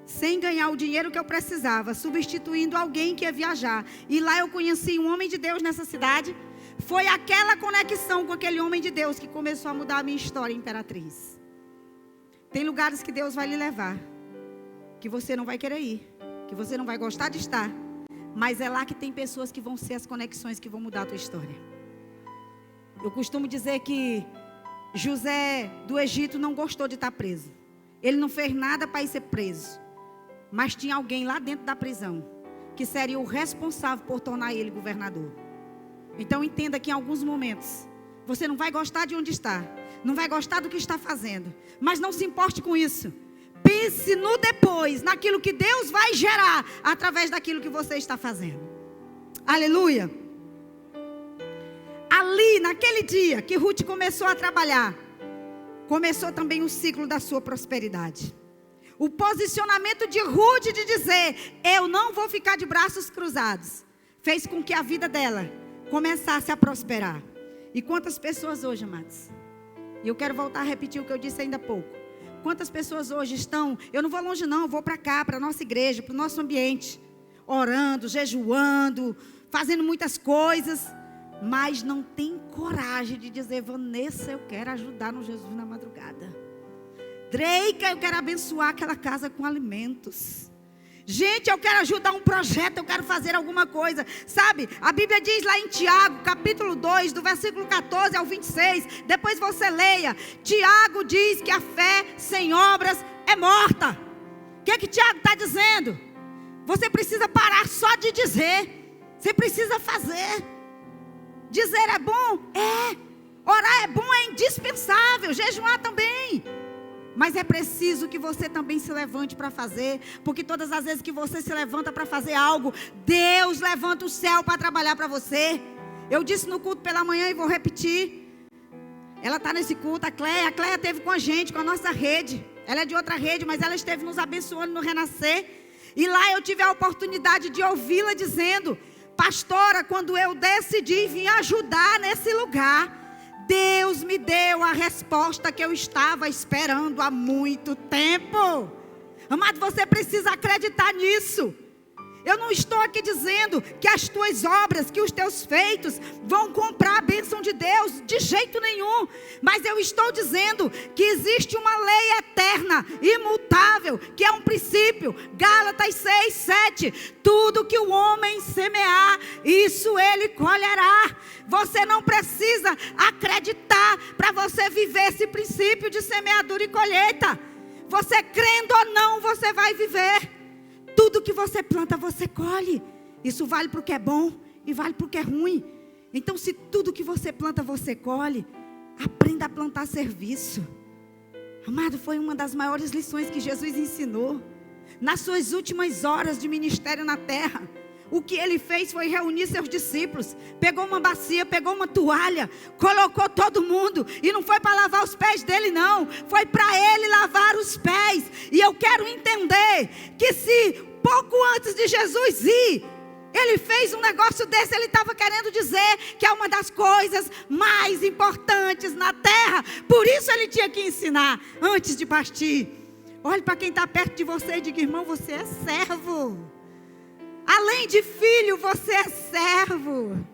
sem ganhar o dinheiro que eu precisava, substituindo alguém que ia viajar. E lá eu conheci um homem de Deus nessa cidade. Foi aquela conexão com aquele homem de Deus que começou a mudar a minha história, Imperatriz. Tem lugares que Deus vai lhe levar, que você não vai querer ir, que você não vai gostar de estar. Mas é lá que tem pessoas que vão ser as conexões que vão mudar a tua história. Eu costumo dizer que José do Egito não gostou de estar preso. Ele não fez nada para ir ser preso. Mas tinha alguém lá dentro da prisão que seria o responsável por tornar ele governador. Então entenda que em alguns momentos você não vai gostar de onde está, não vai gostar do que está fazendo, mas não se importe com isso. Pense no depois, naquilo que Deus vai gerar através daquilo que você está fazendo. Aleluia. Ali, naquele dia que Ruth começou a trabalhar, começou também o ciclo da sua prosperidade. O posicionamento de Ruth de dizer: eu não vou ficar de braços cruzados, fez com que a vida dela começasse a prosperar. E quantas pessoas hoje, amados? E eu quero voltar a repetir o que eu disse ainda há pouco. Quantas pessoas hoje estão, eu não vou longe não, eu vou para cá, para a nossa igreja, para o nosso ambiente, orando, jejuando, fazendo muitas coisas, mas não tem coragem de dizer: Vanessa, eu quero ajudar no Jesus na madrugada. Dreica, eu quero abençoar aquela casa com alimentos. Gente, eu quero ajudar um projeto, eu quero fazer alguma coisa. Sabe, a Bíblia diz lá em Tiago, capítulo 2, do versículo 14 ao 26. Depois você leia. Tiago diz que a fé sem obras é morta. O que Tiago está dizendo? Você precisa parar só de dizer. Você precisa fazer. Dizer é bom? É. Orar é bom, é indispensável. Jejuar também. Mas é preciso que você também se levante para fazer. Porque todas as vezes que você se levanta para fazer algo, Deus levanta o céu para trabalhar para você. Eu disse no culto pela manhã e vou repetir. Ela está nesse culto, a Cleia esteve com a gente, com a nossa rede. Ela é de outra rede, mas ela esteve nos abençoando no Renascer. E lá eu tive a oportunidade de ouvi-la dizendo: pastora, quando eu decidi vir ajudar nesse lugar, Deus me deu a resposta que eu estava esperando há muito tempo. Amado, você precisa acreditar nisso. Eu não estou aqui dizendo que as tuas obras, que os teus feitos vão comprar a bênção de Deus, de jeito nenhum. Mas eu estou dizendo que existe uma lei eterna, imutável, que é um princípio. Gálatas 6, 7. Tudo que o homem semear, isso ele colherá. Você não precisa acreditar para você viver esse princípio de semeadura e colheita. Você crendo ou não, você vai viver. Tudo que você planta, você colhe. Isso vale para o que é bom e vale para o que é ruim. Então, se tudo que você planta, você colhe, aprenda a plantar serviço. Amado, foi uma das maiores lições que Jesus ensinou. Nas suas últimas horas de ministério na terra, o que ele fez foi reunir seus discípulos. Pegou uma bacia, pegou uma toalha, colocou todo mundo. E não foi para lavar os pés dele, não. Foi para ele lavar os pés. E eu quero entender que se pouco antes de Jesus ir, ele fez um negócio desse, ele estava querendo dizer que é uma das coisas mais importantes na terra. Por isso ele tinha que ensinar antes de partir. Olhe para quem está perto de você e diga: irmão, você é servo. Além de filho, você é servo.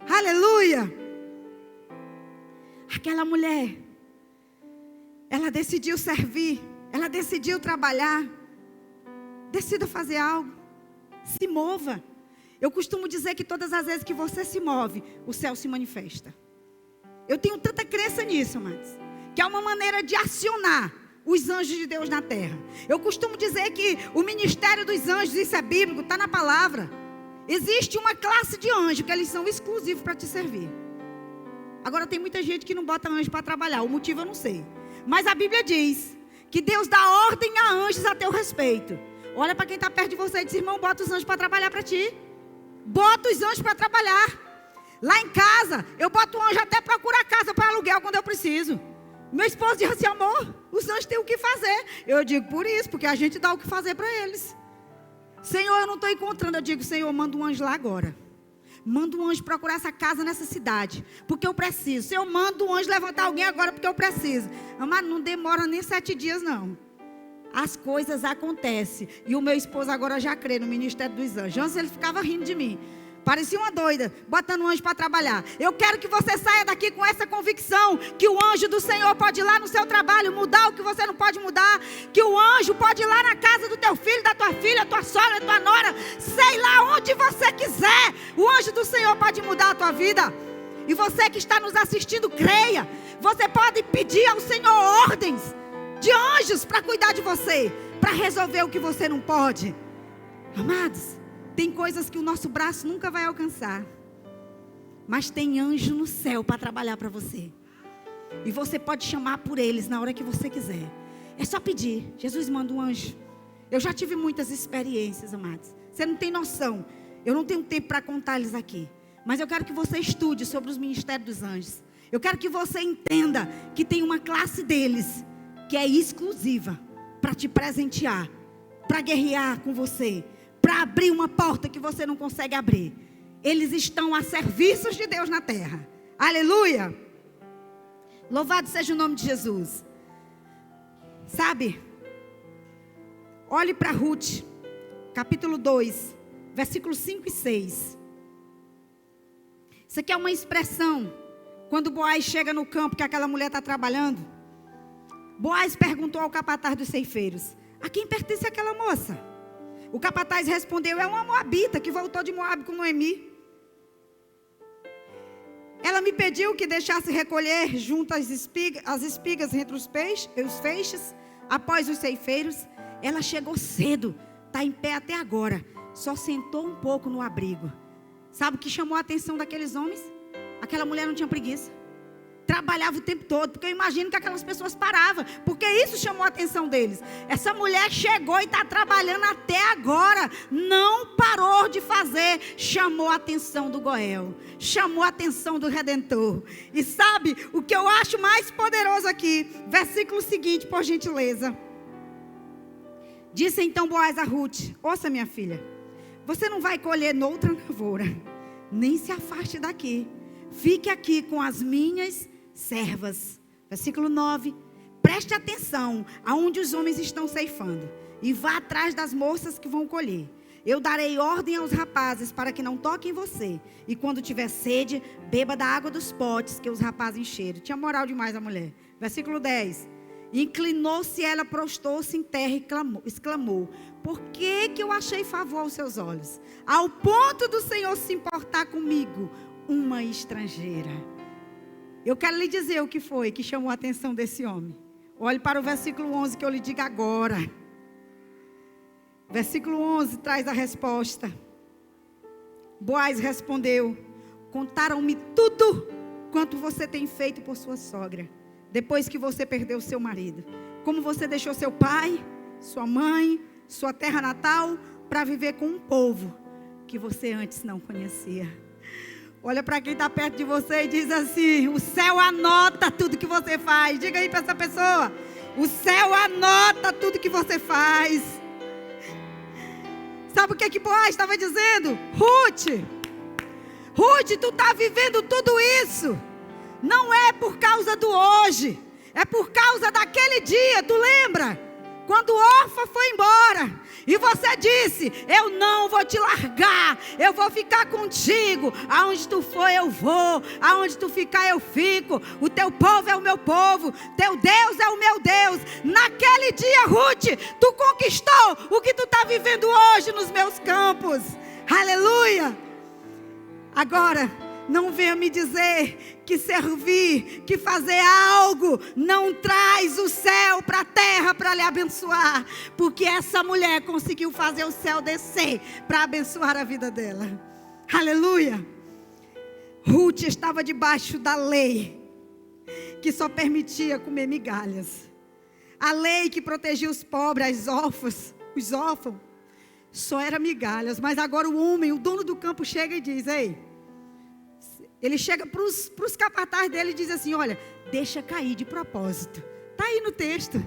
Aleluia. Aquela mulher, ela decidiu servir, ela decidiu trabalhar. Decida fazer algo. Se mova. Eu costumo dizer que todas as vezes que você se move, o céu se manifesta. Eu tenho tanta crença nisso, mas que é uma maneira de acionar os anjos de Deus na terra. Eu costumo dizer que o ministério dos anjos, isso é bíblico, está na palavra. Existe uma classe de anjos que eles são exclusivos para te servir. Agora tem muita gente que não bota anjo para trabalhar, o motivo eu não sei. Mas a Bíblia diz que Deus dá ordem a anjos a teu respeito. Olha para quem está perto de você e diz: irmão, bota os anjos para trabalhar para ti. Bota os anjos para trabalhar. Lá em casa, eu boto um anjo até procurar casa para aluguel quando eu preciso. Meu esposo diz assim: amor, os anjos têm o que fazer. Eu digo: por isso, porque a gente dá o que fazer para eles. Senhor, eu não estou encontrando. Eu digo: Senhor, manda um anjo lá agora. Manda um anjo procurar essa casa nessa cidade, porque eu preciso. Senhor, manda um anjo levantar alguém agora, porque eu preciso. Amado, não demora nem 7 dias não. As coisas acontecem. E o meu esposo agora já crê no ministério dos anjos. Antes ele ficava rindo de mim. Parecia uma doida, botando um anjo para trabalhar. Eu quero que você saia daqui com essa convicção, que o anjo do Senhor pode ir lá no seu trabalho, mudar o que você não pode mudar. Que o anjo pode ir lá na casa do teu filho, da tua filha, tua sogra, tua nora. Sei lá onde você quiser. O anjo do Senhor pode mudar a tua vida. E você que está nos assistindo, creia. Você pode pedir ao Senhor ordens de anjos para cuidar de você, para resolver o que você não pode. Amados, tem coisas que o nosso braço nunca vai alcançar, mas tem anjo no céu para trabalhar para você. E você pode chamar por eles na hora que você quiser. É só pedir: Jesus, manda um anjo. Eu já tive muitas experiências, amados. Você não tem noção. Eu não tenho tempo para contar-lhes aqui. Mas eu quero que você estude sobre os ministérios dos anjos. Eu quero que você entenda que tem uma classe deles que é exclusiva para te presentear, para guerrear com você, para abrir uma porta que você não consegue abrir. Eles estão a serviço de Deus na terra. Aleluia! Louvado seja o nome de Jesus. Sabe? Olhe para Ruth, capítulo 2, versículos 5 e 6. Isso aqui é uma expressão. Quando Boaz chega no campo que aquela mulher está trabalhando, Boaz perguntou ao capataz dos ceifeiros: a quem pertence aquela moça? O capataz respondeu: é uma moabita que voltou de Moabe com Noemi. Ela me pediu que deixasse recolher junto as espigas entre os feixes, após os ceifeiros. Ela chegou cedo, está em pé até agora, só sentou um pouco no abrigo. Sabe o que chamou a atenção daqueles homens? Aquela mulher não tinha preguiça, trabalhava o tempo todo, porque eu imagino que aquelas pessoas paravam, porque isso chamou a atenção deles. Essa mulher chegou e está trabalhando até agora, não parou de fazer, chamou a atenção do Goel, chamou a atenção do Redentor. E sabe o que eu acho mais poderoso aqui? Versículo seguinte, por gentileza. Disse então Boaz a Ruth: ouça, minha filha, você não vai colher noutra lavoura, nem se afaste daqui, fique aqui com as minhas servas. Versículo 9. Preste atenção aonde os homens estão ceifando, e vá atrás das moças que vão colher. Eu darei ordem aos rapazes para que não toquem você. E quando tiver sede, beba da água dos potes que os rapazes encheram. Tinha moral demais a mulher. Versículo 10. Inclinou-se ela, prostou-se em terra e exclamou: por que eu achei favor aos seus olhos? Ao ponto do Senhor se importar comigo, uma estrangeira. Eu quero lhe dizer o que foi que chamou a atenção desse homem. Olhe para o versículo 11 que eu lhe digo agora. Versículo 11 traz a resposta. Boaz respondeu: contaram-me tudo quanto você tem feito por sua sogra, depois que você perdeu seu marido. Como você deixou seu pai, sua mãe, sua terra natal, para viver com um povo que você antes não conhecia. Olha para quem está perto de você e diz assim: o céu anota tudo que você faz. Diga aí para essa pessoa: o céu anota tudo que você faz. Sabe o que Boaz estava dizendo? Ruth, tu está vivendo tudo isso. Não é por causa do hoje, é por causa daquele dia. Tu lembra? Quando Orfa foi embora e você disse: eu não vou te largar, eu vou ficar contigo. Aonde tu for eu vou, aonde tu ficar eu fico. O teu povo é o meu povo, teu Deus é o meu Deus. Naquele dia, Ruth, tu conquistou o que tu está vivendo hoje nos meus campos. Aleluia. Agora, não venha me dizer que servir, que fazer algo não traz o céu para a terra para lhe abençoar. Porque essa mulher conseguiu fazer o céu descer para abençoar a vida dela. Aleluia. Ruth estava debaixo da lei que só permitia comer migalhas. A lei que protegia os pobres, os órfãos, só era migalhas. Mas agora o homem, o dono do campo, chega e diz: ei, ele chega para os capatazes dele e diz assim: olha, deixa cair de propósito. Está aí no texto.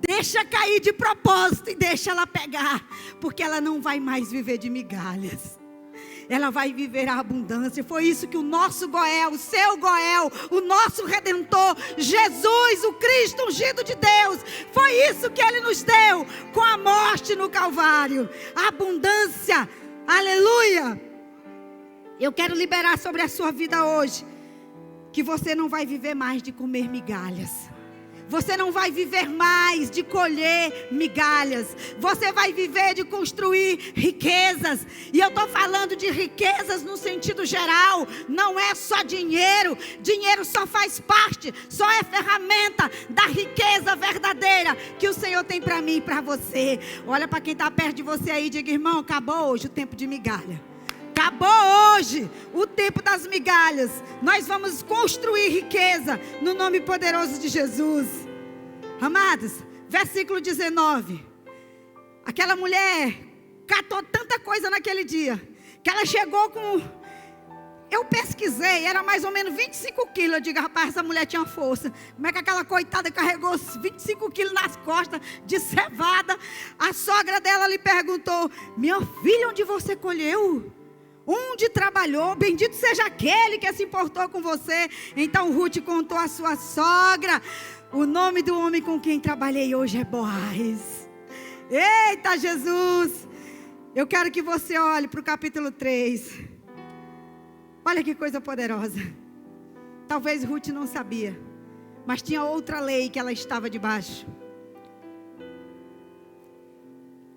Deixa cair de propósito e deixa ela pegar. Porque ela não vai mais viver de migalhas. Ela vai viver a abundância. Foi isso que o nosso Goel, o seu Goel, o nosso Redentor, Jesus, o Cristo ungido de Deus, foi isso que Ele nos deu com a morte no Calvário. A abundância. Aleluia. Eu quero liberar sobre a sua vida hoje que você não vai viver mais de comer migalhas. Você não vai viver mais de colher migalhas. Você vai viver de construir riquezas. E eu estou falando de riquezas no sentido geral. Não é só dinheiro. Dinheiro só faz parte, só é ferramenta da riqueza verdadeira que o Senhor tem para mim e para você. Olha para quem está perto de você aí e diga: irmão, acabou hoje o tempo de migalha. Acabou hoje o tempo das migalhas. Nós vamos construir riqueza no nome poderoso de Jesus. Amados, versículo 19. Aquela mulher catou tanta coisa naquele dia que ela chegou com... Eu pesquisei, era mais ou menos 25 quilos. Eu digo: rapaz, essa mulher tinha força. Como é que aquela coitada carregou 25 quilos nas costas de cevada? A sogra dela lhe perguntou: minha filha, onde você colheu? Onde trabalhou? Bendito seja aquele que se importou com você. Então Ruth contou à sua sogra: o nome do homem com quem trabalhei hoje é Boaz. Eita Jesus. Eu quero que você olhe para o capítulo 3. Olha que coisa poderosa. Talvez Ruth não sabia, mas tinha outra lei que ela estava debaixo,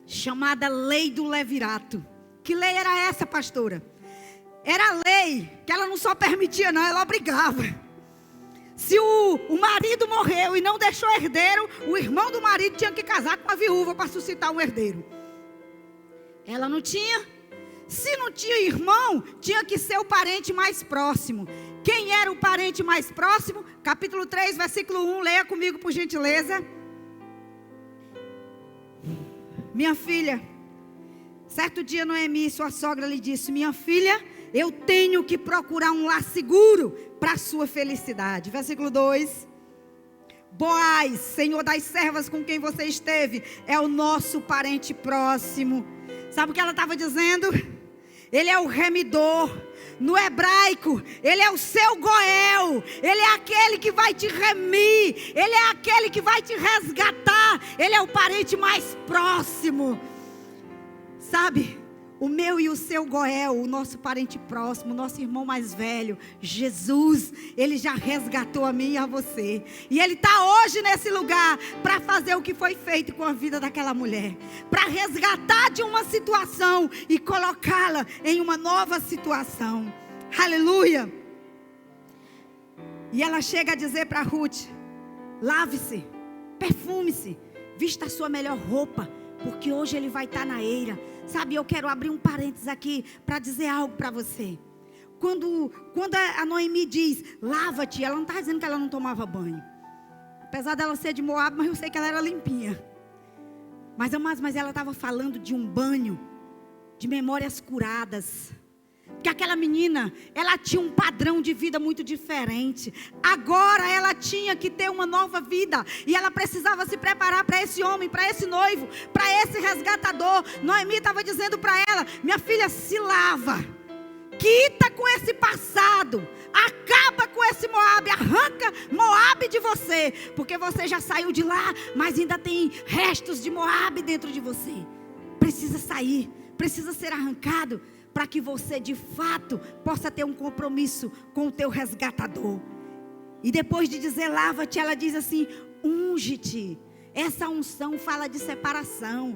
chamada lei do levirato. Que lei era essa, pastora? Era a lei que ela não só permitia, não, ela obrigava. Se o marido morreu e não deixou herdeiro, o irmão do marido tinha que casar com a viúva para suscitar um herdeiro. Ela não tinha. Se não tinha irmão, tinha que ser o parente mais próximo. Quem era o parente mais próximo? Capítulo 3, versículo 1, leia comigo por gentileza. Minha filha, certo dia Noemi, sua sogra, lhe disse: minha filha, eu tenho que procurar um lar seguro para a sua felicidade. Versículo 2. Boaz, senhor das servas com quem você esteve, é o nosso parente próximo. Sabe o que ela estava dizendo? Ele é o remidor. No hebraico, ele é o seu Goel. Ele é aquele que vai te remir. Ele é aquele que vai te resgatar. Ele é o parente mais próximo. Sabe, O meu e o seu Goel, o nosso parente próximo, o nosso irmão mais velho, Jesus, Ele já resgatou a mim e a você. E Ele está hoje nesse lugar para fazer o que foi feito com a vida daquela mulher. Para resgatar de uma situação e colocá-la em uma nova situação. Aleluia! E ela chega a dizer para Ruth: lave-se, perfume-se, vista a sua melhor roupa, porque hoje ele vai estar na eira. Sabe, eu quero abrir um parênteses aqui para dizer algo para você. Quando a Noemi diz, lava-te, ela não está dizendo que ela não tomava banho. Apesar dela ser de Moab, mas eu sei que ela era limpinha. Mas ela estava falando de um banho, de memórias curadas. Porque aquela menina, ela tinha um padrão de vida muito diferente. Agora ela tinha que ter uma nova vida. E ela precisava se preparar para esse homem, para esse noivo, para esse resgatador. Noemi estava dizendo para ela: minha filha, se lava. Quita com esse passado. Acaba com esse Moab. Arranca Moab de você. Porque você já saiu de lá, mas ainda tem restos de Moab dentro de você. Precisa sair. Precisa ser arrancado, para que você de fato possa ter um compromisso com o teu resgatador. E depois de dizer lava-te, ela diz assim: unge-te. Essa unção fala de separação.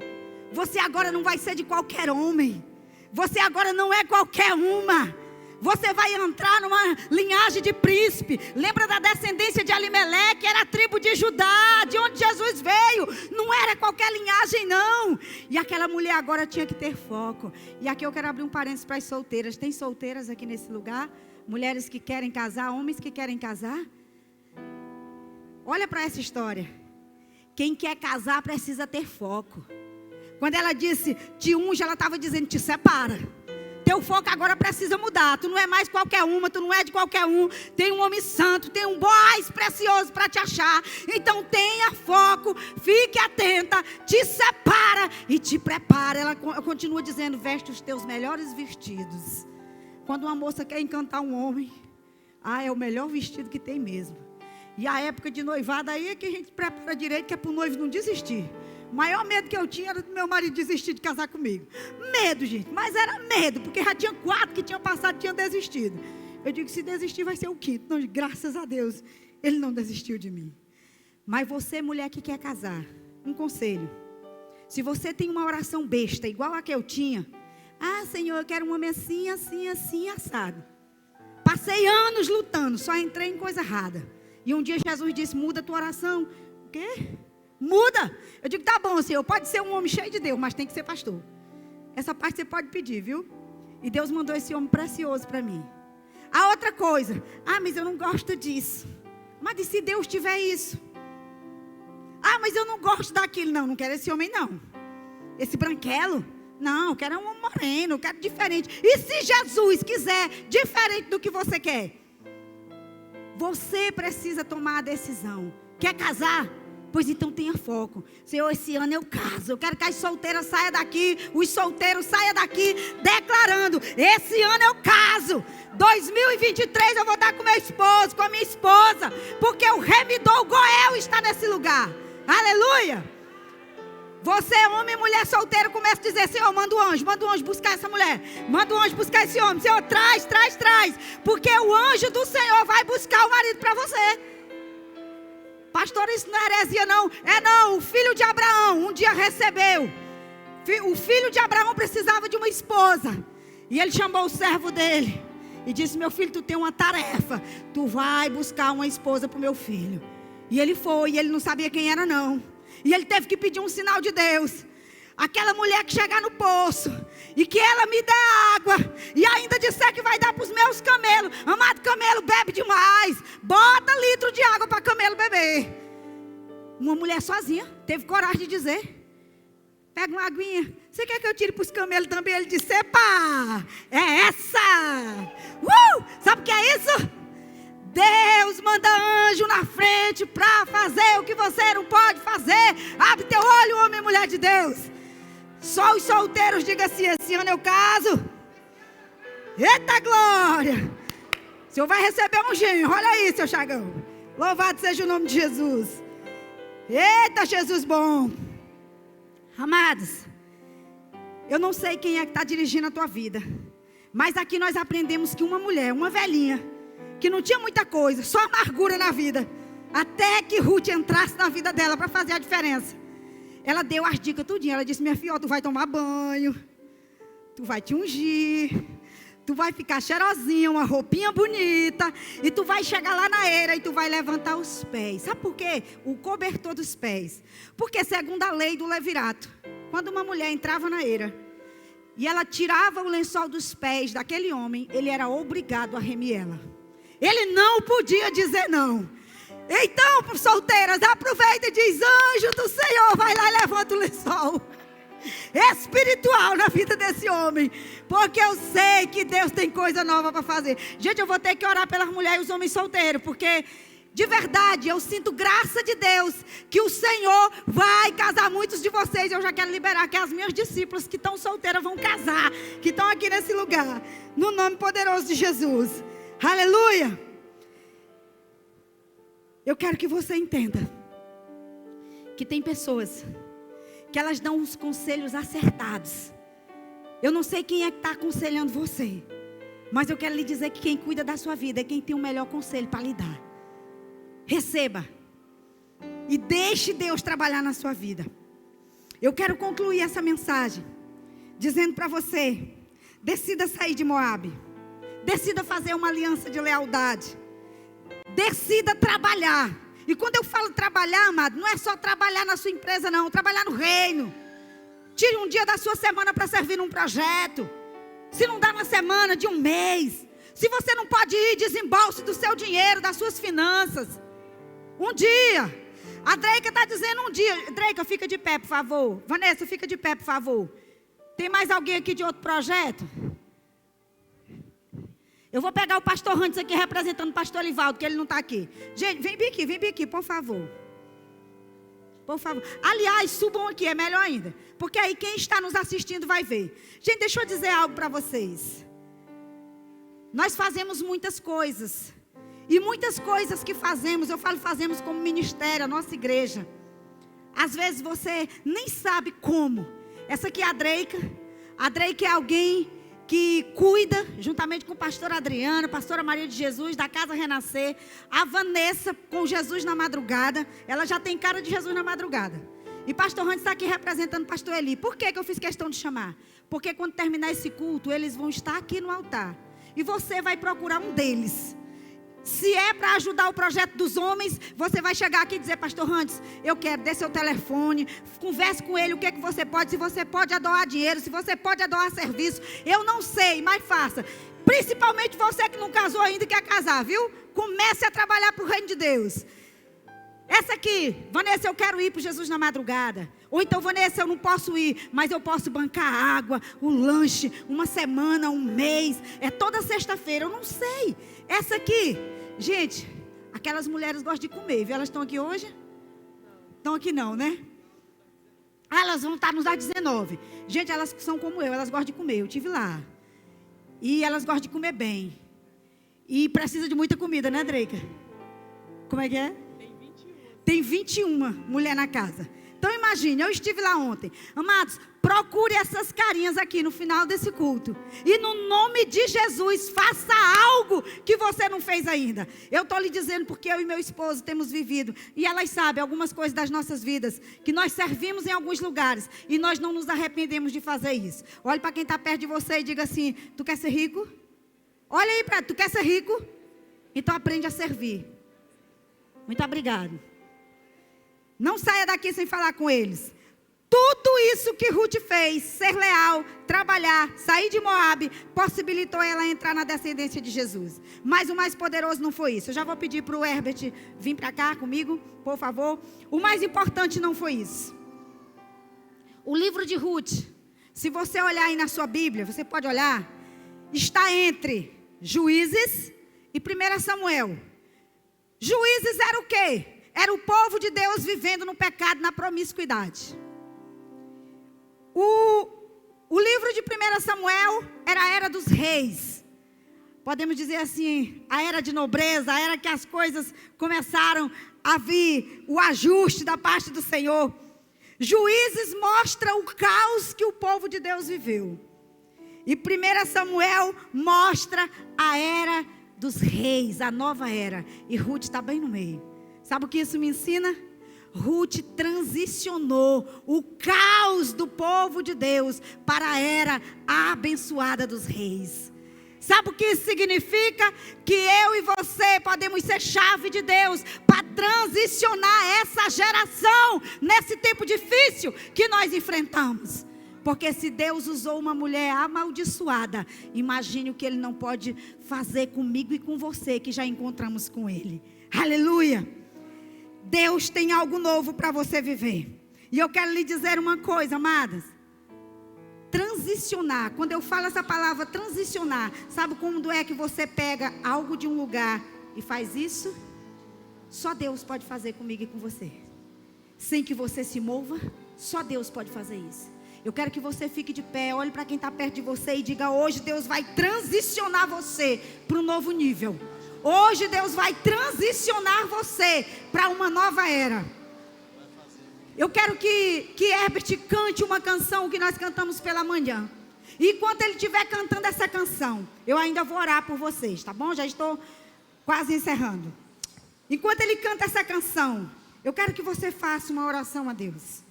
Você agora não vai ser de qualquer homem. Você agora não é qualquer uma. Você vai entrar numa linhagem de príncipe. Lembra da descendência de Alimeleque? Era a tribo de Judá, de onde Jesus veio. Não era qualquer linhagem, não. E aquela mulher agora tinha que ter foco. E aqui eu quero abrir um parênteses para as solteiras. Tem solteiras aqui nesse lugar? Mulheres que querem casar, homens que querem casar? Olha para essa história. Quem quer casar precisa ter foco. Quando ela disse, te unge, ela estava dizendo, te separa. Teu foco agora precisa mudar. Tu não é mais qualquer uma, tu não é de qualquer um. Tem um homem santo, tem um mais precioso para te achar. Então tenha foco, fique atenta, te separa e te prepara. Ela continua dizendo, veste os teus melhores vestidos. Quando uma moça quer encantar um homem, é o melhor vestido que tem mesmo. E a época de noivada aí é que a gente prepara direito, que é para o noivo não desistir. O maior medo que eu tinha era do meu marido desistir de casar comigo. Medo, gente. Mas era medo, porque já tinha 4 que tinham passado e tinham desistido. Eu digo, se desistir vai ser o 5º. Não, graças a Deus, ele não desistiu de mim. Mas você, mulher que quer casar, um conselho. Se você tem uma oração besta, igual a que eu tinha. Senhor, eu quero um homem assim, assim, assim, assado. Passei anos lutando, só entrei em coisa errada. E um dia Jesus disse, muda a tua oração. O quê? Muda. Eu digo, tá bom, Senhor, pode ser um homem cheio de Deus, mas tem que ser pastor. Essa parte você pode pedir, viu? E Deus mandou esse homem precioso para mim. A outra coisa, mas eu não gosto disso. Mas e se Deus tiver isso? Mas eu não gosto daquilo. Não quero esse homem não. Esse branquelo? Não, eu quero um homem moreno, eu quero diferente. E se Jesus quiser diferente do que você quer? Você precisa tomar a decisão. Quer casar? Pois então tenha foco. Senhor, esse ano eu caso. Eu quero que as solteiras saiam daqui, os solteiros saiam daqui, declarando, esse ano eu caso. 2023 eu vou estar com meu esposo, com a minha esposa, porque o remidor Goel está nesse lugar. Aleluia. Você, homem e mulher solteira, começa a dizer, Senhor, manda o anjo buscar essa mulher. Manda o anjo buscar esse homem. Senhor, traz. Porque o anjo do Senhor vai buscar o marido para você. Pastor, isso não é heresia não. Não, o filho de Abraão um dia recebeu. O filho de Abraão precisava de uma esposa. E ele chamou o servo dele e disse, meu filho, tu tem uma tarefa. Tu vai buscar uma esposa para o meu filho. E ele foi, e ele não sabia quem era não. E ele teve que pedir um sinal de Deus. Aquela mulher que chegar no poço e que ela me dê água e ainda disser que vai dar para os meus camelos. Amado, camelo bebe demais. Bota litro de água para camelo beber. Uma mulher sozinha teve coragem de dizer, pega uma aguinha. Você quer que eu tire para os camelos também? Ele disse, epa, é essa. Sabe o que é isso? Deus manda anjo na frente para fazer o que você não pode fazer. Abre teu olho, homem e mulher de Deus. Só os solteiros digam assim, esse ano eu caso. Eita glória. O Senhor vai receber um genro. Olha aí, seu Chagão. Louvado seja o nome de Jesus. Eita, Jesus bom. Amados, Eu não sei quem é que está dirigindo a tua vida, mas aqui nós aprendemos que uma mulher, uma velhinha, que não tinha muita coisa, só amargura na vida, até que Ruth entrasse na vida dela para fazer a diferença. Ela deu as dicas tudinho. Ela disse: minha filha, tu vai tomar banho, tu vai te ungir, tu vai ficar cheirosinha, uma roupinha bonita, e tu vai chegar lá na eira e tu vai levantar os pés. Sabe por quê? O cobertor dos pés. Porque segundo a lei do levirato, quando uma mulher entrava na eira e ela tirava o lençol dos pés daquele homem, ele era obrigado a remir ela. Ele não podia dizer não. Então, solteiras, aproveita e diz: anjo do Senhor, vai lá e levanta o lençol espiritual na vida desse homem, porque eu sei que Deus tem coisa nova para fazer. Gente, eu vou ter que orar pelas mulheres e os homens solteiros, porque de verdade eu sinto graça de Deus, que o Senhor vai casar muitos de vocês. Eu já quero liberar que as minhas discípulas que estão solteiras vão casar, que estão aqui nesse lugar, no nome poderoso de Jesus. Aleluia. Eu quero que você entenda que tem pessoas que elas dão os conselhos acertados. Eu não sei quem é que está aconselhando você, mas eu quero lhe dizer que quem cuida da sua vida é quem tem o melhor conselho para lhe dar. Receba e deixe Deus trabalhar na sua vida. Eu quero concluir essa mensagem dizendo para você: decida sair de Moabe, decida fazer uma aliança de lealdade, decida trabalhar. E quando eu falo trabalhar, amado, não é só trabalhar na sua empresa, não. Trabalhar no reino. Tire um dia da sua semana para servir num projeto. Se não dá na semana, de um mês. Se você não pode ir, desembolse do seu dinheiro, das suas finanças. Um dia. A Dreica está dizendo um dia. Dreica, fica de pé, por favor. Vanessa, fica de pé, por favor. Tem mais alguém aqui de outro projeto? Eu vou pegar o pastor Rantes aqui representando o pastor Livaldo, que ele não está aqui. Gente, vem bem aqui, por favor. Por favor. Aliás, subam aqui, é melhor ainda. Porque aí quem está nos assistindo vai ver. Gente, deixa eu dizer algo para vocês. Nós fazemos muitas coisas. E muitas coisas que fazemos, eu falo fazemos como ministério, a nossa igreja. Às vezes você nem sabe como. Essa aqui é a Dreica. A Dreica é alguém que cuida, juntamente com o pastor Adriano, pastora Maria de Jesus, da Casa Renascer. A Vanessa, com Jesus na madrugada. Ela já tem cara de Jesus na madrugada. E pastor Rantes está aqui representando o pastor Eli. Por que eu fiz questão de chamar? Porque quando terminar esse culto, eles vão estar aqui no altar. E você vai procurar um deles. Se é para ajudar o projeto dos homens, você vai chegar aqui e dizer: pastor Rantes, eu quero, dê seu telefone, converse com ele, o que é que você pode, se você pode doar dinheiro, se você pode doar serviço, eu não sei, mas faça. Principalmente você que não casou ainda e quer casar, viu? Comece a trabalhar para o reino de Deus. Essa aqui, Vanessa, eu quero ir para Jesus na madrugada. Ou então, Vanessa, eu não posso ir, mas eu posso bancar água, o lanche, uma semana, um mês, é toda sexta-feira, eu não sei. Essa aqui, gente, aquelas mulheres gostam de comer, viu? Elas estão aqui hoje? Estão aqui não, né? Elas vão estar nos às 19. Gente, elas são como eu, elas gostam de comer, eu estive lá. E elas gostam de comer bem. E precisa de muita comida, né, Dreica? Como é que é? Tem 21 mulheres na casa. Então imagine, eu estive lá ontem. Amados, procure essas carinhas aqui no final desse culto. E no nome de Jesus, faça algo que você não fez ainda. Eu estou lhe dizendo porque eu e meu esposo temos vivido. E elas sabem algumas coisas das nossas vidas. Que nós servimos em alguns lugares. E nós não nos arrependemos de fazer isso. Olhe para quem está perto de você e diga assim: tu quer ser rico? Olha aí para tu, quer ser rico? Então aprende a servir. Muito obrigado. Não saia daqui sem falar com eles. Tudo isso que Ruth fez, ser leal, trabalhar, sair de Moabe, possibilitou ela entrar na descendência de Jesus. Mas o mais poderoso não foi isso. Eu já vou pedir para o Herbert vir para cá comigo, por favor. O mais importante não foi isso. O livro de Ruth, se você olhar aí na sua Bíblia, você pode olhar, está entre Juízes e 1 Samuel. Juízes era o quê? Era o povo de Deus vivendo no pecado, na promiscuidade. O livro de 1 Samuel era a era dos reis. Podemos dizer assim, a era de nobreza, a era que as coisas começaram a vir, o ajuste da parte do Senhor. Juízes mostra o caos que o povo de Deus viveu. E 1 Samuel mostra a era dos reis, a nova era. E Ruth está bem no meio. Sabe o que isso me ensina? Ruth transicionou o caos do povo de Deus para a era abençoada dos reis. Sabe o que isso significa? Que eu e você podemos ser chave de Deus para transicionar essa geração nesse tempo difícil que nós enfrentamos. Porque se Deus usou uma mulher amaldiçoada, imagine o que Ele não pode fazer comigo e com você que já encontramos com Ele. Aleluia! Deus tem algo novo para você viver. E eu quero lhe dizer uma coisa, amadas. Transicionar, quando eu falo essa palavra transicionar, sabe quando é que você pega algo de um lugar e faz isso? Só Deus pode fazer comigo e com você. Sem que você se mova, só Deus pode fazer isso. Eu quero que você fique de pé, olhe para quem está perto de você e diga: hoje Deus vai transicionar você para um novo nível. Hoje Deus vai transicionar você para uma nova era. Eu quero que Herbert cante uma canção que nós cantamos pela manhã. E enquanto ele estiver cantando essa canção, eu ainda vou orar por vocês, tá bom? Já estou quase encerrando. Enquanto ele canta essa canção, eu quero que você faça uma oração a Deus.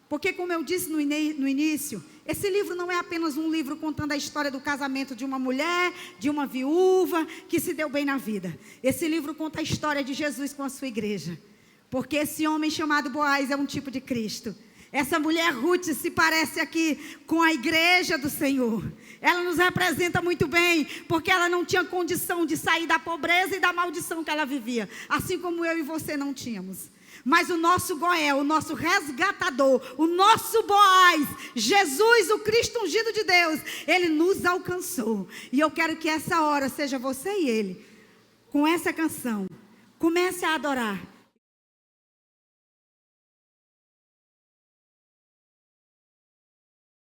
Porque, como eu disse no início, esse livro não é apenas um livro contando a história do casamento de uma mulher, de uma viúva que se deu bem na vida. Esse livro conta a história de Jesus com a sua igreja. Porque esse homem chamado Boaz é um tipo de Cristo. Essa mulher Ruth se parece aqui com a igreja do Senhor. Ela nos representa muito bem, porque ela não tinha condição de sair da pobreza e da maldição que ela vivia. Assim como eu e você não tínhamos. Mas o nosso Goel, o nosso resgatador, o nosso Boaz, Jesus, o Cristo ungido de Deus, Ele nos alcançou. E eu quero que essa hora seja você e Ele, com essa canção, comece a adorar.